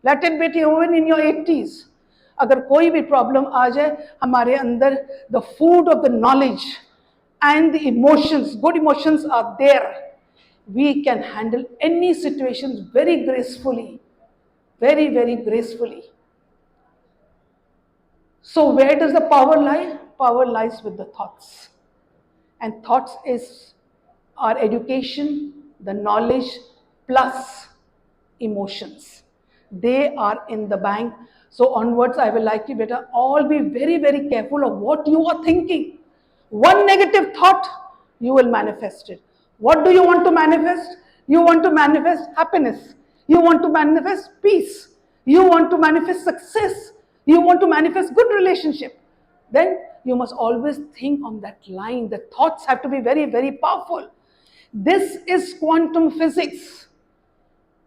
let it be even in your 80s. अगर कोई भी problem आ जाए, हमारे अंदर the food of the knowledge and the emotions, good emotions are there, we can handle any situations very gracefully, very, very gracefully. So where does the power lie? Power lies with the thoughts. And thoughts is our education, the knowledge, plus emotions. They are in the bank. So onwards, I will like you better all be very, very careful of what you are thinking. One negative thought, you will manifest it. What do you want to manifest? You want to manifest happiness. You want to manifest peace. You want to manifest success. You want to manifest good relationship. Then you must always think on that line. The thoughts have to be very, very powerful. This is quantum physics.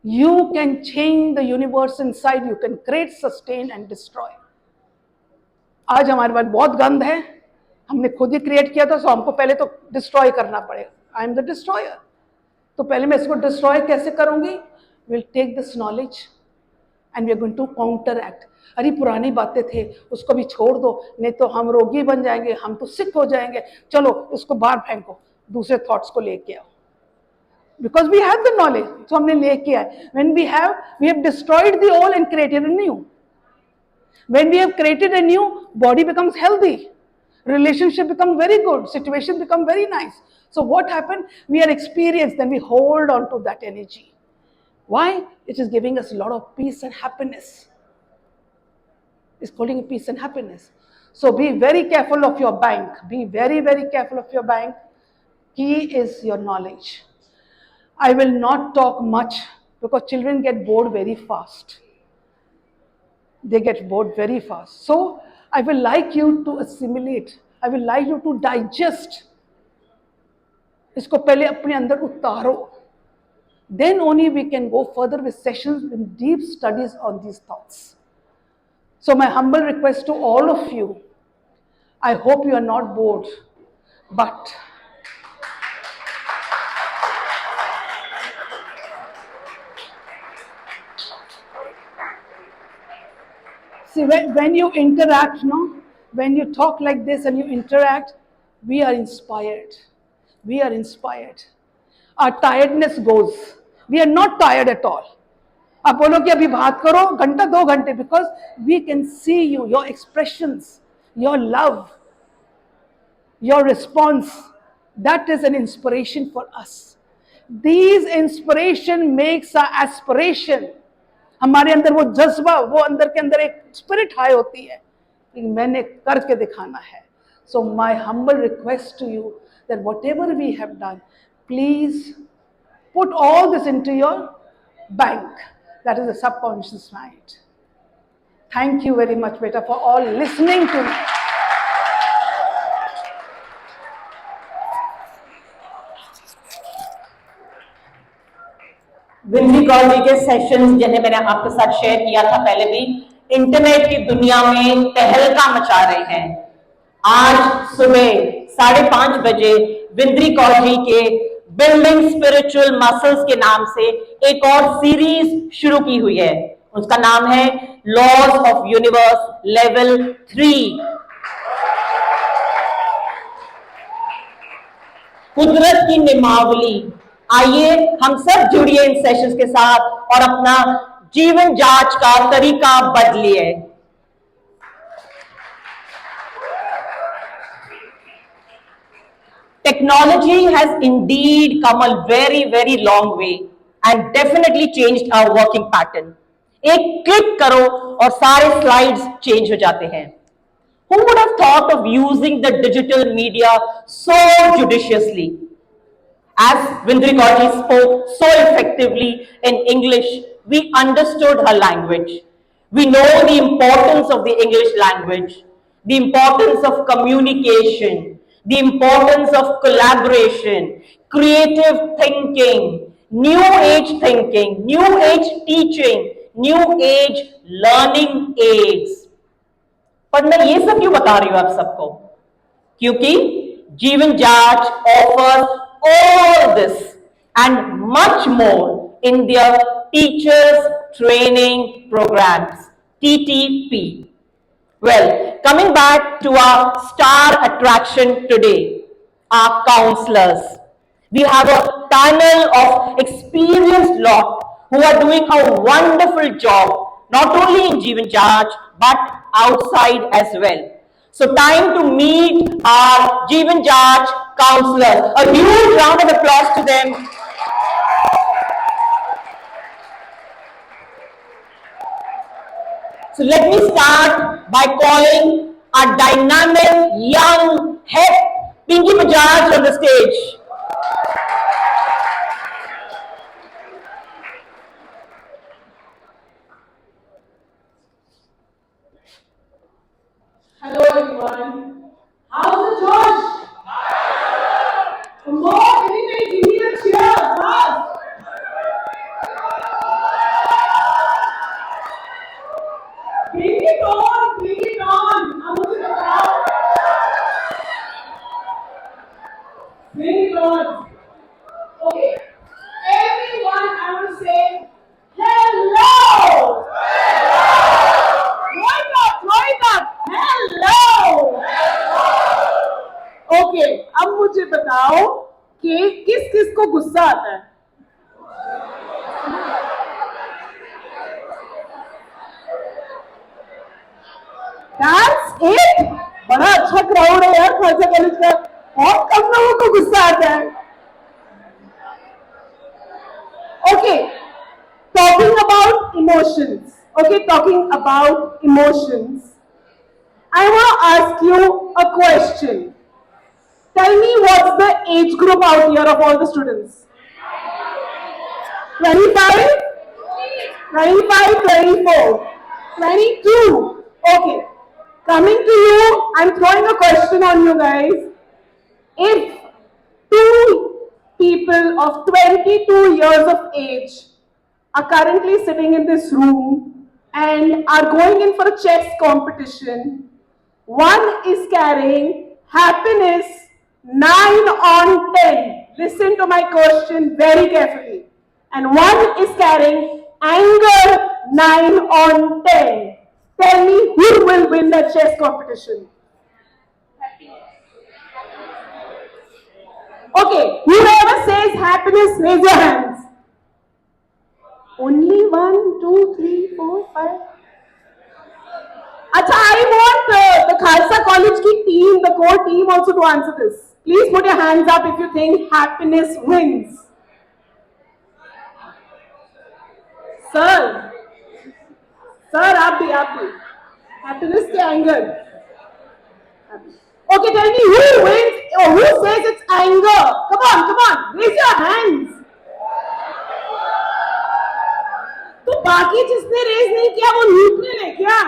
You can change the universe inside. You can create, sustain and destroy. आज हमारे पास बहुत गंध है, हमने खुद ही create किया था, सो हमको पहले तो डिस्ट्रॉय करना पड़ेगा. I am the destroyer. तो पहले मैं इसको डिस्ट्रॉय कैसे करूंगी? Will take this knowledge and we are going to counteract. अरे पुरानी बातें थे, उसको भी छोड़ दो, नहीं तो हम रोगी बन जाएंगे, हम तो सिक हो जाएंगे. चलो उसको बाहर फेंको, दूसरे थॉट्स को लेके आओ. Because we have the knowledge, so हमने लेके आए. When we have destroyed the old and created a new. When we have created a new, body becomes healthy. Relationship become very good, situation become very nice. So what happened? We are experienced, then we hold on to that energy. Why? It is giving us a lot of peace and happiness. It's holding peace and happiness. So be very careful of your bank. Be very, very careful of your bank. Key is your knowledge. I will not talk much because children get bored very fast. They get bored very fast. So I will like you to assimilate. I will like you to digest. इसको पहले अपने अंदर उतारो. Then only we can go further with sessions with deep studies on these thoughts. So my humble request to all of you, I hope you are not bored, but see, when you interact, no, when you talk like this and you interact, we are inspired. We are inspired. Our tiredness goes. We are not tired at all. आप बोलो कि अभी बात करो घंटा 2 घंटे, because we can see you, your expressions, your love, your response. That is an inspiration for us. These inspiration makes a aspiration. हमारे अंदर वो जज्बा, वो अंदर के अंदर एक स्पिरिट हाई होती है कि मैंने करके दिखाना है. So my humble request to you that whatever we have done, please put all this into your bank. That is the subconscious mind. Thank you very much, beta, for all listening to me. विंद्री Kaur ji के sessions जिन्हें मैंने आपके साथ share किया था पहले भी, internet की दुनिया में तहलका मचा रहे हैं. आज सुबह 5:30 बजे विंद्री कौर जी के बिल्डिंग स्पिरिचुअल मसल्स के नाम से एक और सीरीज शुरू की हुई है. उसका नाम है लॉज ऑफ यूनिवर्स लेवल 3. कुदरत की नियमावली. आइए हम सब जुड़िए इन सेशंस के साथ और अपना जीवन जांच का तरीका बदलिए. Technology has indeed come a very, very long way and definitely changed our working pattern. एक क्लिक करो और सारे स्लाइड्स चेंज हो जाते हैं. Who would have thought of using the digital media so judiciously? As Vindri Kaurji spoke so effectively in English, we understood her language. We know the importance of the English language, the importance of communication, the importance of collaboration, creative thinking, new age thinking, new age teaching, new age learning aids. पर मैं ये सब क्यों बता रही हूं आप सबको? क्योंकि जीवन जांच offers all this and much more in their teachers training programs, TTP. Well, coming back to our star attraction today, our counselors. We have a panel of experienced lot who are doing a wonderful job, not only in Jeevan Jaj, but outside as well. So time to meet our Jeevan Jaj counselors. A huge round of applause to them. So let me start by calling our dynamic, young, hip Pinky Bajaj on the stage. Hello everyone. How's the Josh? Come on, anybody give me a cheer, fast. Bring it on, bring it on. I'm going to crowd. Bring it on. Okay. Everyone, I want to say hello. Throw it up. Hello. Okay, अब मुझे बताओ कि किस किस को गुस्सा आता है? That's it. बड़ा अच्छा क्राउड है यार खालसा कॉलेज का. बहुत कम लोगों को गुस्सा आता है. Okay, talking about emotions. Okay, talking about emotions. I want to ask you a question. Tell me what's the age group out here of all the students? 25? 25, 24, 22. Okay. Coming to you, I'm throwing a question on you guys. If two people of 22 years of age are currently sitting in this room and are going in for a chess competition, one is carrying happiness 9 on 10. Listen to my question very carefully. And one is carrying anger 9 on 10. Tell me who will win the chess competition? Okay, whoever says happiness, raise your hands. Only 1, 2, 3, 4, 5. Acha, I want the Khalsa College ki team, the core team also to answer this. Please put your hands up if you think happiness wins. Sir sir आप भी happiness के anger. Okay, tell me who wins or who says it's anger? Come on, raise your hands. तो बाकी जिसने raise नहीं किया वो neutral है क्या?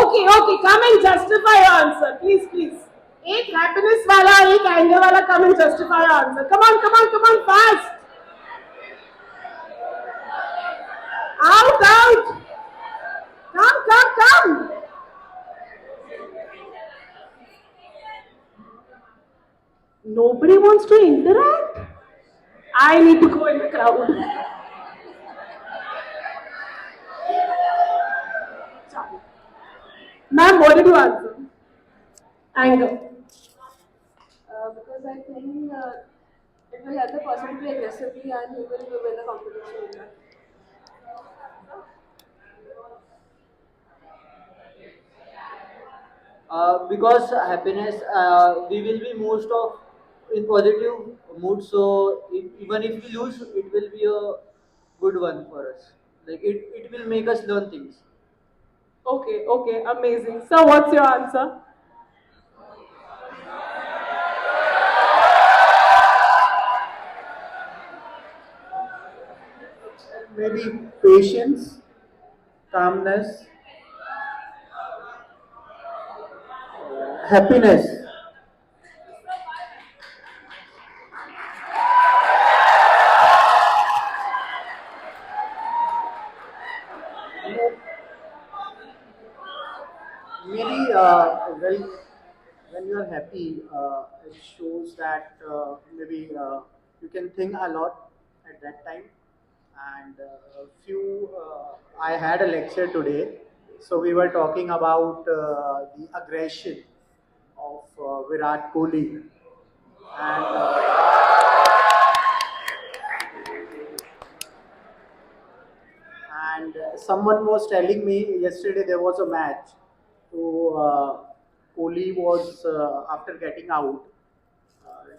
Okay, come and justify your answer, please. एक हैप्पीनेस वाला, एक एंगर वाला, come and justify your answer. Come on, fast. Out. Come. Nobody wants to interact? I need to go in the crowd. Ma'am, what did you answer? Anger. Because I think it will help the person to play aggressively and he will win the competition. Because happiness, we will be most of in positive mood. So even if we lose, it will be a good one for us. Like it will make us learn things. Okay, amazing. So what's your answer? Maybe patience, calmness, happiness. Maybe when you are happy, it shows that maybe you can think a lot at that time. And I had a lecture today, so we were talking about the aggression of Virat Kohli, and someone was telling me yesterday there was a match. So Kohli was after getting out,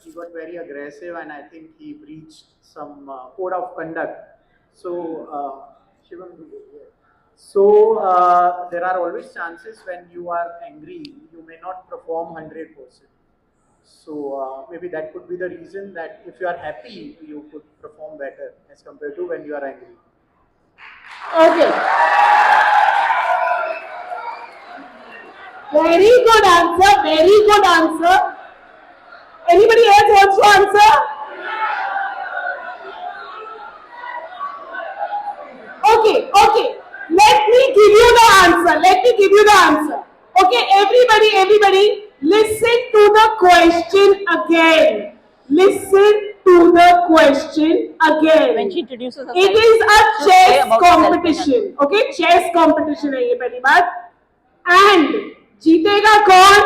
he got very aggressive, and I think he breached some code of conduct. So, Shivam, so there are always chances when you are angry, you may not perform 100%. So maybe that could be the reason that if you are happy, you could perform better as compared to when you are angry. Okay. Very good answer. Anybody else wants to answer? Okay. Let me give you the answer. Okay, everybody, listen to the question again. When she introduces herself, It is a she'll say chess about herself in competition. Okay, chess competition है ये पहली बात. And जीतेगा कौन?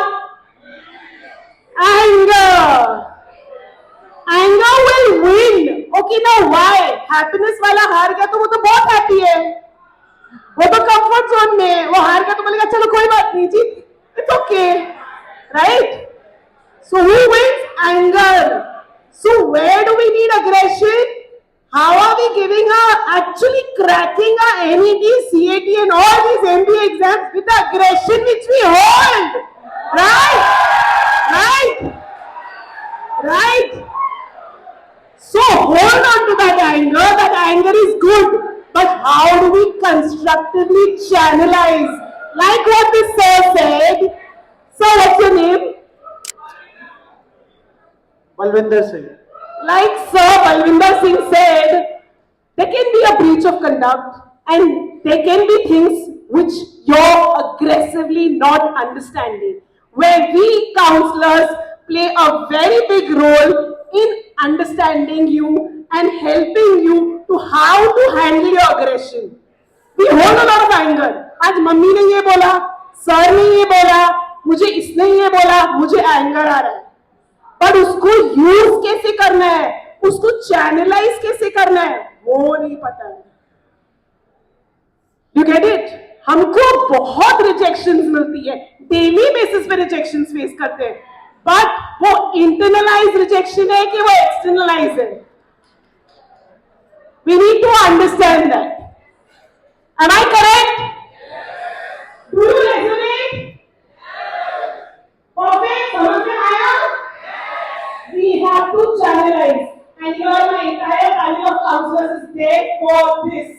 Anger will win. Okay, now why? Happiness वाला हार गया तो वो तो बहुत happy है. वो तो comfort zone में है. वो हार गया तो बोलेगा चलो कोई बात नहीं जी. It's okay, right? So who wins? Anger. So where do we need aggression? How are we giving actually cracking our NET, CAT and all these MBA exams with the aggression which we hold? Right? So hold on to that anger. That anger is good. But how do we constructively channelize? Like what the sir said. Sir, what's your name? Balwinder Singh. Like Sir Balwinder Singh said, there can be a breach of conduct and there can be things which you're aggressively not understanding, where we counselors play a very big role in understanding you and helping you to how to handle your aggression. We hold a lot of anger. आज mummy ने ये बोला, sir ने ये बोला, मुझे इसने ये बोला, मुझे एंगर आ रहा है. पर उसको यूज कैसे करना है, उसको चैनलाइज कैसे करना है, वो नहीं पता है. You get it? हमको बहुत रिजेक्शंस मिलती है, डेली बेसिस पे रिजेक्शंस फेस करते हैं, बट वो इंटरनलाइज रिजेक्शन है कि वो एक्सटर्नलाइज है. We need to understand that. Am I correct? Do you resonate? Perfect. समझ में आया? We have to channelize, and here my entire panel of counselors is there for this.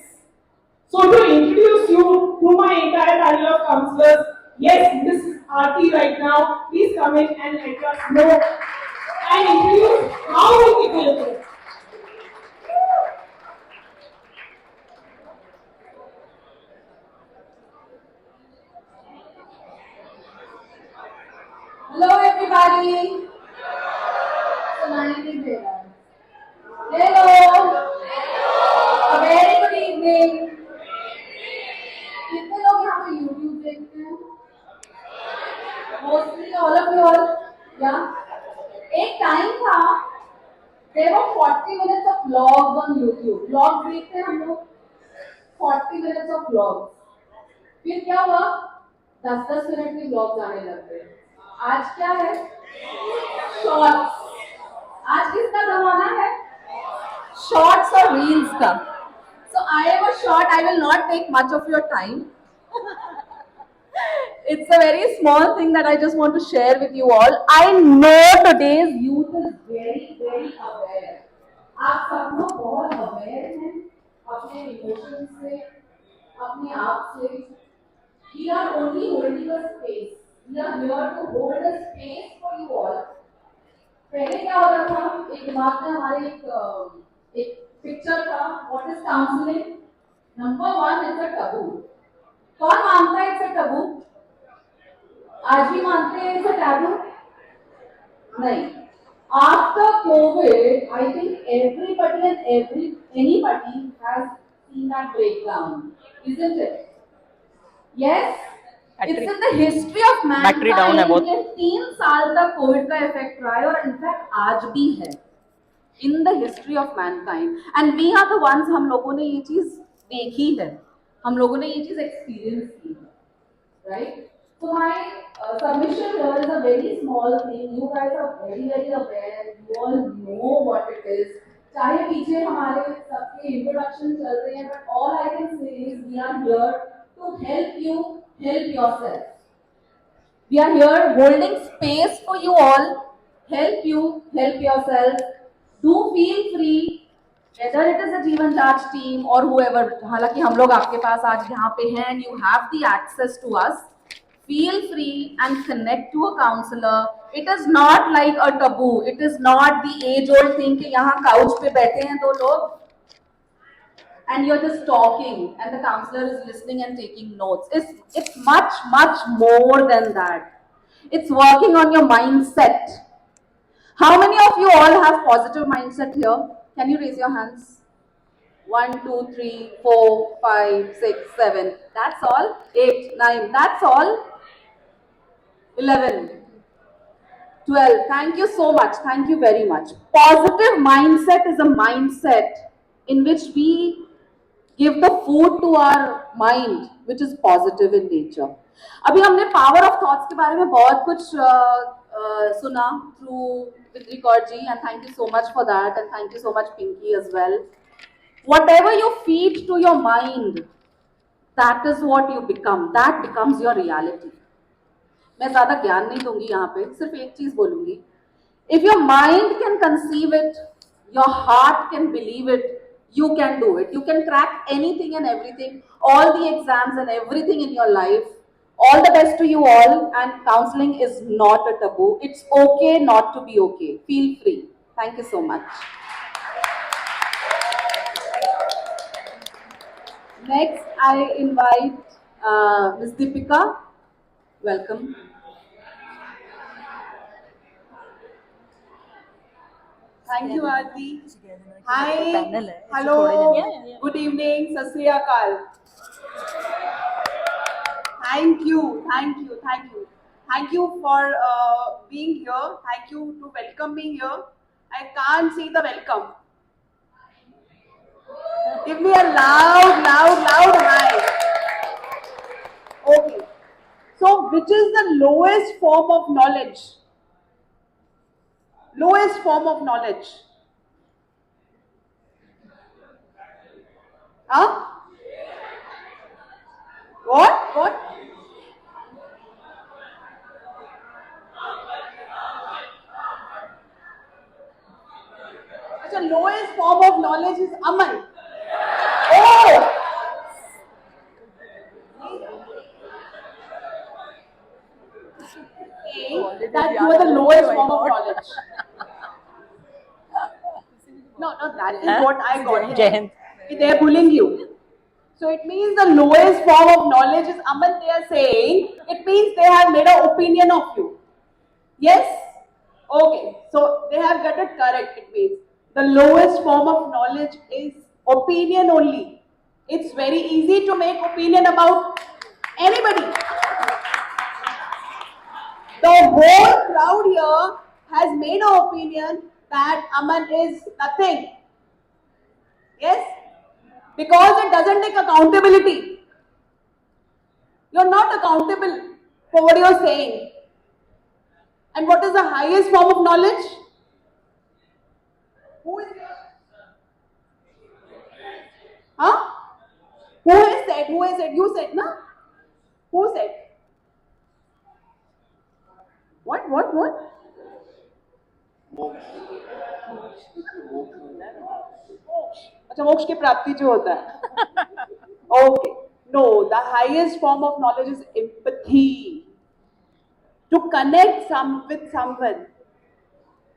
So to introduce you to my entire panel of counselors, yes, this is Aarti right now. Please come in and let us know and introduce how we people it. Hello everybody. So nice to meet you. Hello. A very good evening. कितने लोग यहाँ पे YouTube देखते हैं? Mostly all of you all. Yeah. एक time था. There were 40 minutes of vlogs on YouTube. Vlogs देखते हैं हम लोग. 40 minutes of vlogs. फिर क्या हुआ? 10-10 मिनट के vlogs आने लग गए. आज क्या है? Shorts. आज किसका जमाना है? Shorts और reels का. So I am a short. I will not take much of your time. It's a very small thing that I just want to share with you all. I know today's youth is very aware. आप सब लोग बहुत aware हैं अपने emotions से, अपने आप से. We are only holding a space. We are here to hold a space for you all. पहले क्या हो रहा था? एक दिमाग में हमारे एक पिक्चर था. What is counseling? Number one, it's a taboo. कौन मानता है it's a taboo? आज भी मानते हैं it's a taboo? नहीं. After COVID, I think everybody and anybody has seen that breakdown, isn't it? Yes. It's in the history of Battery down है mankind. बहुत. 3 साल तक कोविड का इफेक्ट रहा है और इनफैक्ट आज भी है. In the history of mankind, and we are the ones. हम लोगों ने ये चीज देखी है. हम लोगों ने ये चीज एक्सपीरियंस की है. Right? So my submission here is a very small thing. You guys are very aware. You all know what it is. चाहे पीछे हमारे सबके introduction चल रहे हैं, but all I can say is we are here to help you help yourself. We are here holding space for you all. Help you help yourself. Do feel free. Whether it is a Jeevan Jaj team or whoever, हालांकि हम लोग आपके पास आज यहाँ पे हैं and you have the access to us, feel free and connect to a counselor. It is not like a taboo. It is not the age-old thing कि यहाँ couch पे बैठे हैं दो लोग and you're just talking and the counselor is listening and taking notes. It's much more than that. It's working on your mindset. How many of you all have positive mindset here? Can you raise your hands? 1, 2, 3, 4, 5, 6, 7. That's all. 8, 9. That's all. 11, 12. Thank you so much. Thank you very much. Positive mindset is a mindset in which we give the food to our mind, which is positive in nature. अभी हमने power of thoughts के बारे में बहुत कुछ सुना through Vidri Kaur ji, and thank you so much for that, and thank you so much Pinky as well. Whatever you feed to your mind, that is what you become. That becomes your reality. मैं ज़्यादा ज्ञान नहीं दूंगी यहाँ पे, सिर्फ एक चीज़ बोलूंगी. If your mind can conceive it, your heart can believe it, you can do it. You can crack anything and everything, all the exams and everything in your life. All the best to you all, and counseling is not a taboo. It's okay not to be okay. Feel free. Thank you so much. Next, I invite Ms. Deepika. Welcome. Thank you, Aarti. Hi. Hello. Good evening. Sat Sri Akal. Thank you for being here. Thank you to welcome me here. I can't see the welcome. Give me a loud hi. Okay. So, which is the lowest form of knowledge? Lowest form of knowledge. Huh? What? What? The lowest form of knowledge is Aman. Oh! Saying that you are the lowest form of knowledge. No, no, that is Huh? what I got. Jai Hind. They are bullying you. So it means the lowest form of knowledge is Aman. They are saying it means they have made an opinion of you. Yes? Okay. So they have got it correct. It means the lowest form of knowledge is opinion only. It's very easy to make opinion about anybody. The whole crowd here has made an opinion that Aman is nothing. Yes? Because it doesn't take accountability. You're not accountable for what you're saying. And what is the highest form of knowledge? Who is here? Huh? Who has said? Who has said? You said, no? Who said? What? What? What? अच्छा मोक्ष की प्राप्ति जो होता है. Okay. No, the highest form of knowledge is empathy. To connect with someone.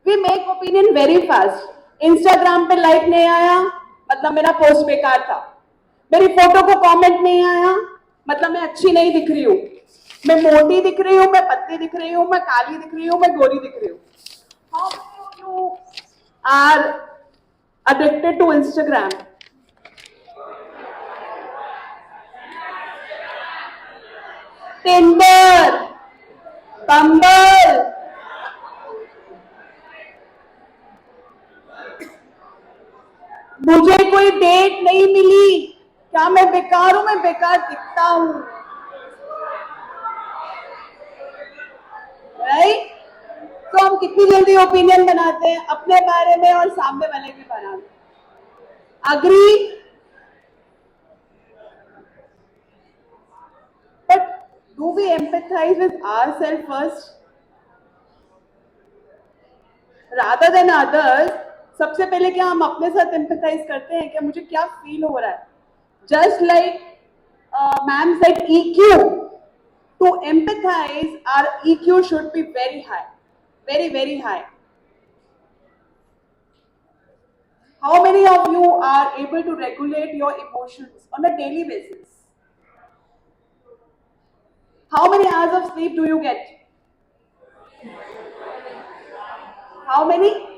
We make opinion very fast. Instagram पे like नहीं आया, मतलब मेरा पोस्ट बेकार था. मेरी फोटो को कमेंट नहीं आया, मतलब मैं अच्छी नहीं दिख रही हूँ. मैं मोटी दिख रही हूँ, मैं पतली दिख रही हूँ, मैं काली दिख रही हूँ, मैं गोरी दिख रही हूँ. How many of you are addicted to Instagram? Tinder, Bumble. मुझे कोई डेट नहीं मिली. क्या मैं बेकार हूं? मैं बेकार दिखता हूं. राइट? तो हम कितनी जल्दी ओपिनियन बनाते हैं अपने बारे में और सामने वाले के बारे में. Agree? But do we empathize with ourselves first? Rather than others, सबसे पहले क्या हम अपने साथ empathize करते हैं? क्या मुझे क्या feel हो रहा है? Just like ma'am said EQ. To empathize, our EQ should be very high. Very, very high. How many of you are able to regulate your emotions on a daily basis? How many hours of sleep do you get? How many?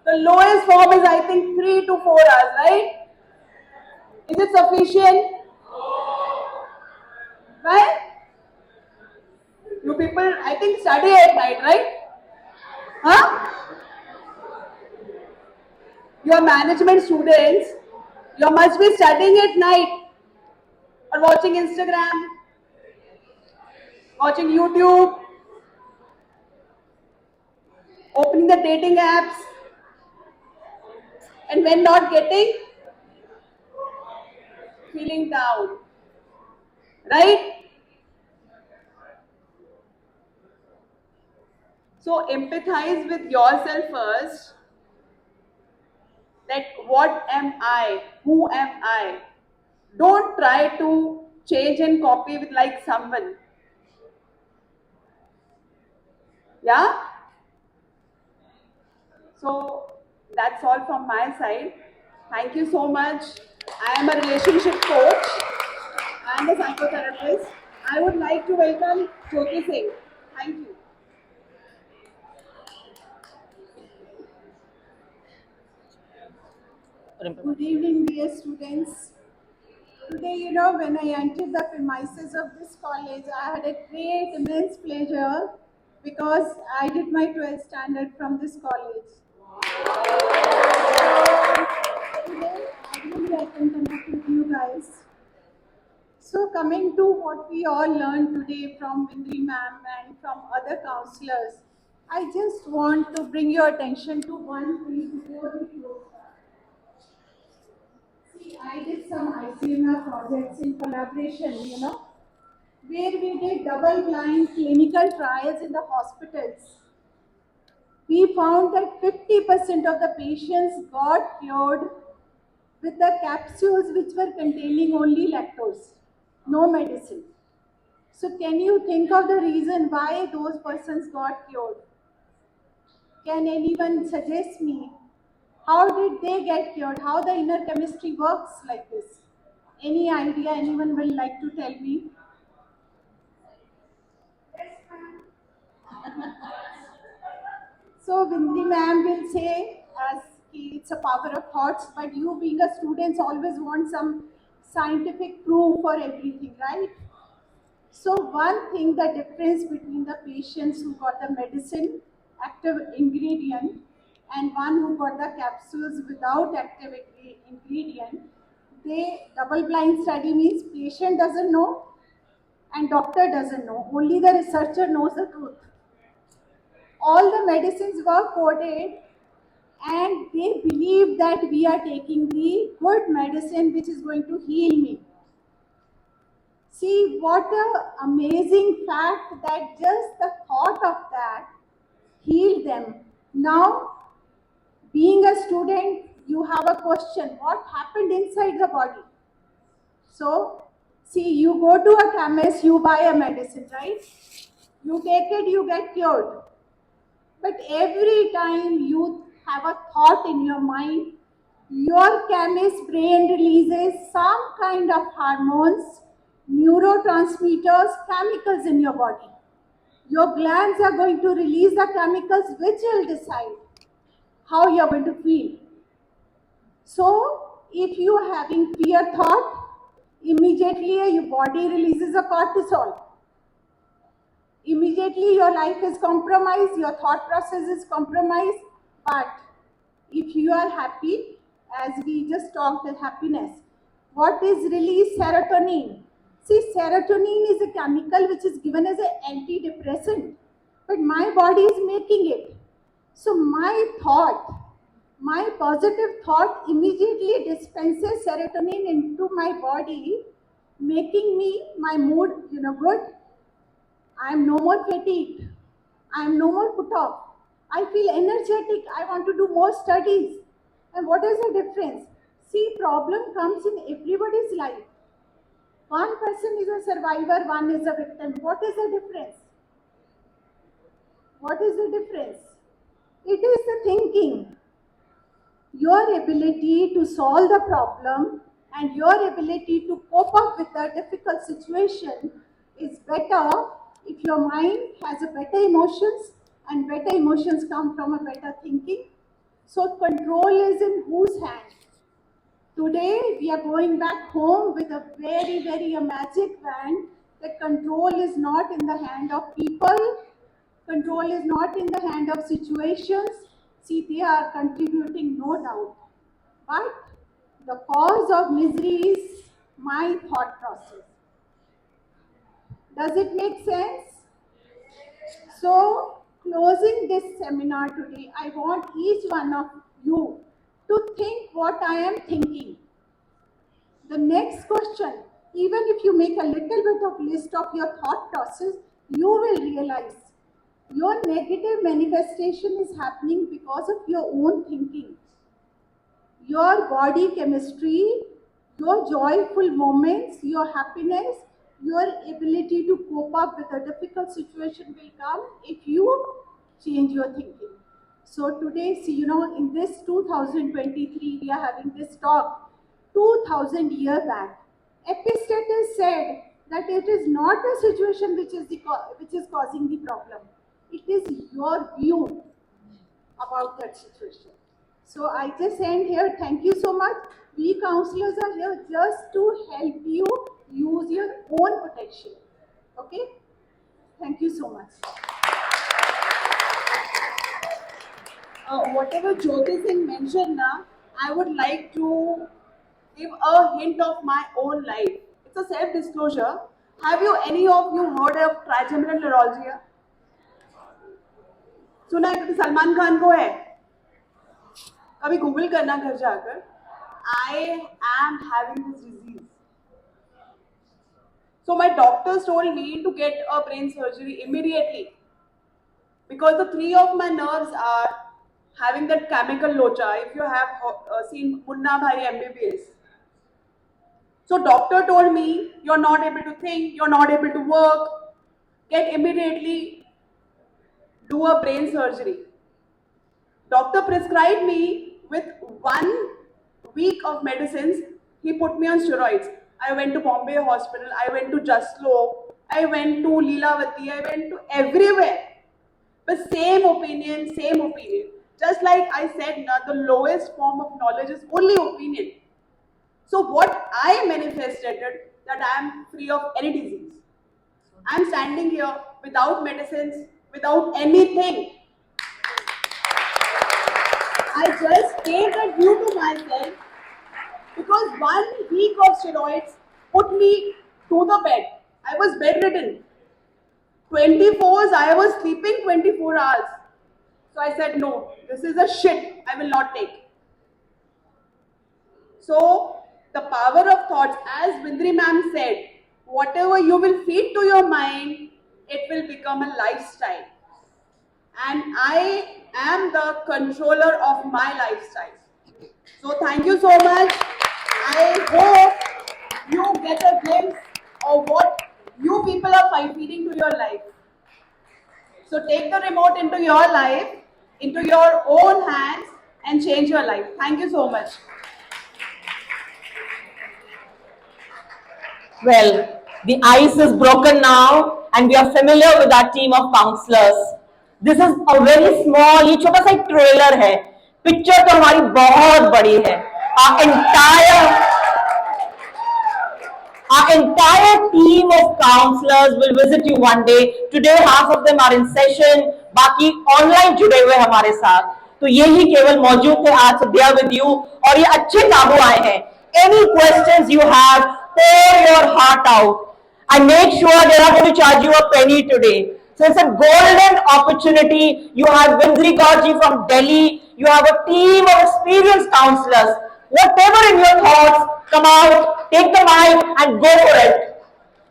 The lowest form is, I think, 3 to 4 hours, right? Is it sufficient? Right? You people, I think, study at night, right? Huh? You are management students. You must be studying at night or watching Instagram, watching YouTube, opening the dating apps, and when not getting, feeling down. Right? So empathize with yourself first. That what am I? Who am I? Don't try to change and copy with like someone. Yeah? So that's all from my side. Thank you so much. I am a relationship coach and a psychotherapist. I would like to welcome Jyoti Singh. Thank you. Good evening, dear students. Today, when I entered the premises of this college, I had a great, immense pleasure because I did my 12th standard from this college. Today, I really I can connect with you guys. So coming to what we all learned today from Vindri ma'am and from other counselors, I just want to bring your attention to one thing before we close. See, I did some ICMR projects in collaboration, where we did double-blind clinical trials in the hospitals. We found that 50% of the patients got cured with the capsules which were containing only lactose, no medicine. So can you think of the reason why those persons got cured? Can anyone suggest me how did they get cured? How the inner chemistry works like this? Any idea anyone will like to tell me? So Vindi ma'am will say as it's a power of thoughts, but you being a student always want some scientific proof for everything, right? So one thing, the difference between the patients who got the medicine, active ingredient, and one who got the capsules without active ingredient, they double blind study means patient doesn't know and doctor doesn't know. Only the researcher knows the truth. All the medicines were coded and they believe that we are taking the good medicine which is going to heal me. See what a amazing fact that just the thought of that healed them. Now, being a student, you have a question, what happened inside the body? So, see, you go to a chemist, you buy a medicine, right? You take it, you get cured. But every time you have a thought in your mind, your chemist brain releases some kind of hormones, neurotransmitters, chemicals in your body. Your glands are going to release the chemicals which will decide how you're going to feel. So, if you are having fear thought, immediately your body releases a cortisol. Immediately your life is compromised, your thought process is compromised. But if you are happy, as we just talked the happiness, what is released? Serotonin. See, serotonin is a chemical which is given as an antidepressant, but my body is making it. So my positive thought immediately dispenses serotonin into my body, making me my mood, good. I am no more fatigued. I am no more put off. I feel energetic. I want to do more studies. And what is the difference? See, problem comes in everybody's life. One person is a survivor, one is a victim. What is the difference? What is the difference? It is the thinking. Your ability to solve the problem and your ability to cope up with a difficult situation is better if your mind has a better emotions, and better emotions come from a better thinking. So control is in whose hand? Today we are going back home with a very, very a magic wand that control is not in the hand of people, control is not in the hand of situations. See, they are contributing, no doubt. But the cause of misery is my thought process. Does it make sense? So, closing this seminar today, I want each one of you to think what I am thinking. The next question, even if you make a little bit of list of your thought process, you will realize your negative manifestation is happening because of your own thinking. Your body chemistry, your joyful moments, your happiness, your ability to cope up with a difficult situation will come if you change your thinking. So today, see, in this 2023, we are having this talk 2000 years back. Epictetus said that it is not a situation which is causing the problem. It is your view about that situation. So I just end here. Thank you so much. We counselors are here just to help you use your own potential. Okay? Thank you so much. Whatever Jyoti Singh mentioned now, I would like to give a hint of my own life. It's a a self-disclosure. Have you any of you heard of trigeminal neuralgia? सुना है क्योंकि सलमान खान को है. कभी Google करना घर जाकर. I am having this disease. So my doctors told me to get a brain surgery immediately because the three of my nerves are having that chemical locha. If you have seen Munna Bhai MBBS. So doctor told me you're not able to think, you're not able to work, get immediately do a brain surgery. Doctor prescribed me with 1 week of medicines. He put me on steroids. I went to Bombay Hospital. I went to Jaslo. I went to Leelavati. I went to everywhere. But same opinion, same opinion. Just like I said, the lowest form of knowledge is only opinion. So what I manifested that I am free of any disease. I am standing here without medicines, without anything. I just gave that view to myself because 1 week of steroids put me to the bed. I was bedridden. 24 hours, I was sleeping 24 hours. So I said, no, this is a shit I will not take. So the power of thoughts, as Bindri ma'am said, whatever you will feed to your mind, it will become a lifestyle. And I am the controller of my lifestyle. So thank you so much. I hope you get a glimpse of what you people are feeding to your life. So take the remote into your life, into your own hands and change your life. Thank you so much. Well, the ice is broken now and we are familiar with our team of counselors. This is a very small, ये छोटा सा एक trailer है. Picture तो हमारी बहुत बड़ी है. Our entire team of counselors will visit you one day. Today half of them are in session, बाकी online जुड़े हुए हमारे साथ. तो यही केवल मौजूद थे आज they are with you और ये अच्छे काबू आए हैं. Any questions you have, pour your heart out. I make sure they are going to charge you a penny today. So it's a golden opportunity. You have Vindri Gaurji from Delhi. You have a team of experienced counselors. Whatever in your thoughts, come out, take the mic and go for it.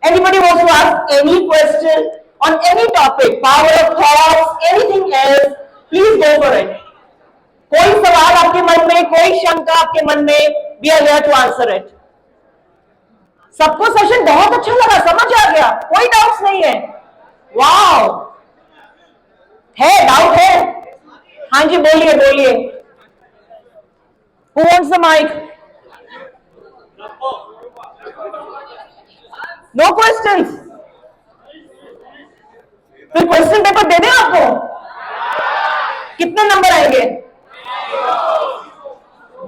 Anybody wants to ask any question on any topic, power of thoughts, anything else, please go for it. कोई सवाल आपके मन में, कोई शंका आपके मन में, we are here to answer it. सबको सेशन बहुत अच्छा लगा, समझ आ गया, कोई डाउट्स नहीं है. वाओ, है डाउट है? हाँ जी बोलिए बोलिए. Who wants the mic? No questions. फिर क्वेश्चन पेपर दे दें आपको. कितने नंबर आएंगे?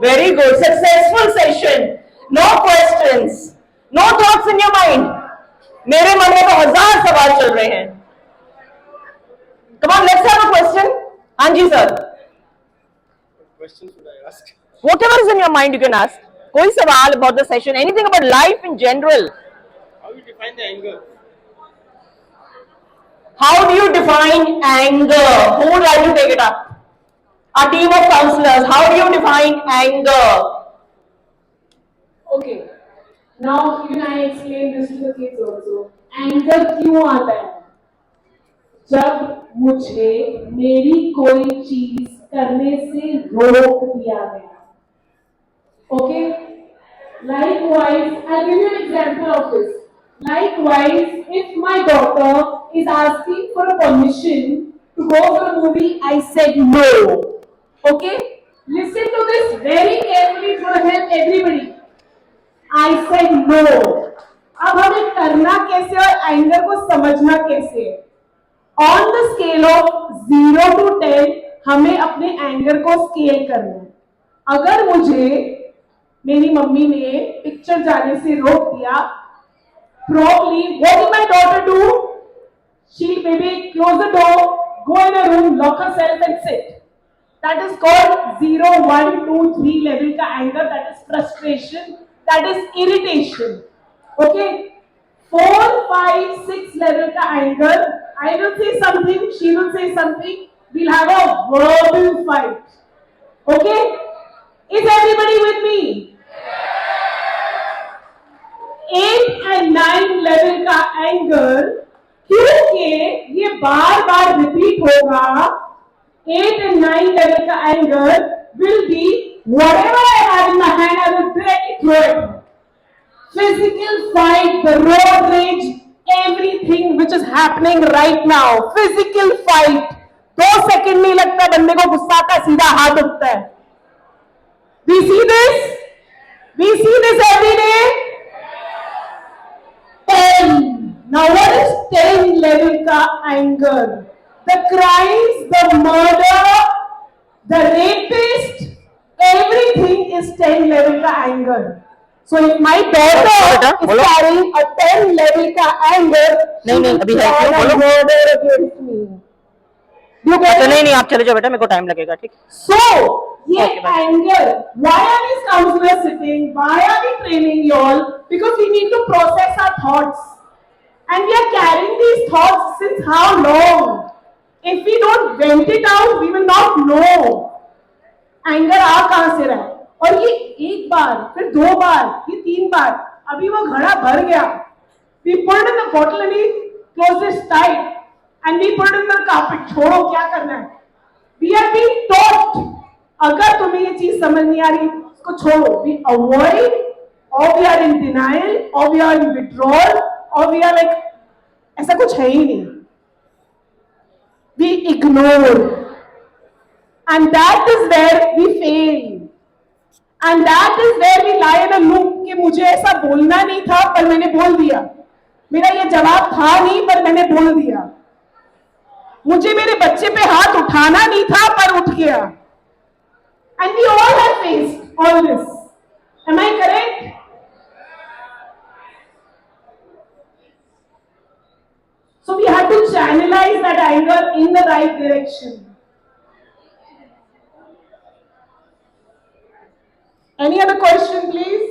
Very good. Successful session. No questions. No thoughts in your mind. मेरे मन में तो 1000 सवाल चल रहे हैं. Come on, let's have a question. हाँ जी sir. What question should I ask? Whatever is in your mind, you can ask. कोई सवाल about the session, anything about life in general. How do you define the anger? How do you define anger? Who would like to take it up? Our team of counselors, how do you define anger? Okay. Now even I explain this to the kids also. Anger क्यों आता है? जब मुझे मेरी कोई चीज करने से रोक दिया गया. Okay. Likewise, I'll give you an example of this. Likewise, if my daughter is asking for a permission to go for a movie, I said no. Okay? Listen to this very carefully. It will help everybody. I said no. अब हमें करना कैसे और anger को समझना कैसे है? On the scale of 0 to 10, हमें अपने एंगर को स्केल करना है. अगर मुझे मेरी मम्मी ने पिक्चर जाने से रोक दिया, probably what did my daughter do? She maybe close the door, go in a room, lock herself and sit. That is called 0, 1, 2, 3 level का anger. That is frustration. That is irritation. Okay? 4, 5, 6 level ka anger. I will say something, she will say something. We'll have a verbal fight. Okay? Is everybody with me? 8 and 9 level का anger क्योंकि ये बार बार repeat होगा. 8 and 9 level का anger will be whatever I have in my hand, I will directly throw it. Physical fight, the road rage, everything which is happening right now. Physical fight. 2 second नहीं लगता बंदे को गुस्सा आता है, सीधा हाथ उठता है. We see this? We see this every day. 10. Now what is 10 level ka anger? The crimes, the murder, the rapist, everything is 10 level ka anger. So if my daughter is carrying a 10 level ka anger, she will plan a murder against me. You get it? नहीं आप चले जाओ बेटा, मेरे को time लगेगा. ठीक. So, ये anger, why are these counselors sitting? Why are we training you all? Because we need to process our thoughts. And we are carrying these thoughts since how long? If we don't vent it out, we will not know. Anger आ कहाँ से रहा है? और ये एक बार, फिर 2 बार, ये 3 बार, अभी वो घड़ा भर गया. We put it in the bottle and we close this tight. And we put it in the carpet. छोड़ो, क्या करना है? We are being taught. अगर तुम्हें ये चीज समझ नहीं आ रही, उसको छोड़ो. We avoid, or we are in denial, or we are in withdrawal, or we are like, ऐसा कुछ है ही नहीं. We ignore. And that is where we fail. And that is where we lie in a loop कि मुझे ऐसा बोलना नहीं था पर मैंने बोल दिया. मेरा ये जवाब था नहीं पर मैंने बोल दिया. मुझे मेरे बच्चे पे हाथ उठाना नहीं था पर उठ गया. And we all have faced all this. Am I correct? So we have to channelize that anger in the right direction. Any other question, please?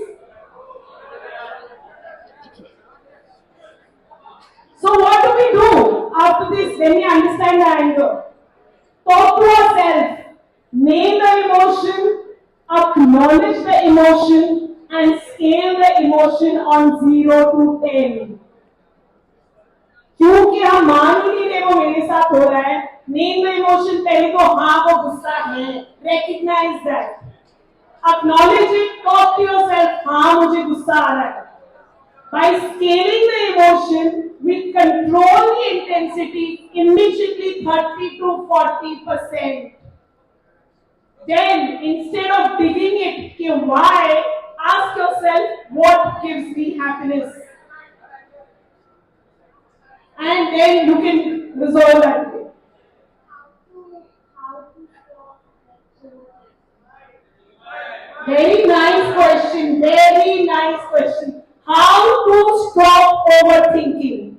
So what do we do after this when we understand the anger? Talk to ourselves. Name the emotion, acknowledge the emotion, and scale the emotion on 0 to 10. क्योंकि हम मान ही नहीं रहे वो मेरे साथ हो रहा है. Name the emotion. पहले तो हाँ वो गुस्सा है. Recognize that. Acknowledge it. Talk to yourself. हाँ मुझे गुस्सा आ रहा है. By scaling the emotion, we control the intensity immediately 30 to 40%. Then, instead of digging it, why, ask yourself, what gives me happiness? And then you can resolve that way. Very nice question, very nice question. How to stop overthinking?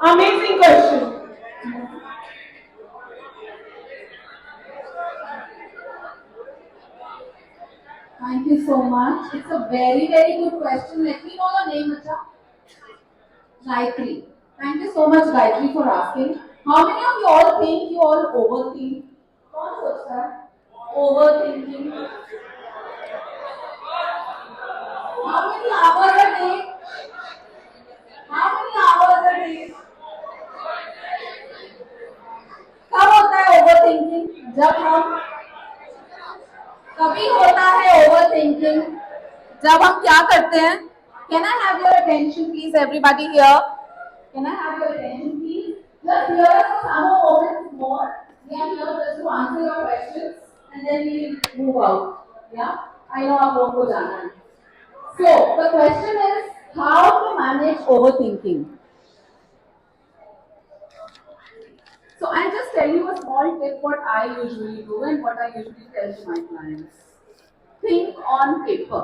Amazing question. Thank you so much. It's a very, very good question. Let me know your name, Acha. Gayatri. Thank you so much, Gayatri, for asking. How many of you all think you all overthink? कौन सोचता है? Overthinking. How many hours a day? How many hours a day? कब होता है overthinking? जब हम कभी होता है overthinking जब हम क्या करते हैं? Can I have your attention, please, everybody here? Can I have your attention, please? Just hear us for some more moments more. We are here just to answer your questions, and then we will move out. Yeah, I know आप लोगों को जाना है. So the question is how to manage overthinking. So I'll just tell you a small tip what I usually do and what I usually tell to my clients. Think on paper.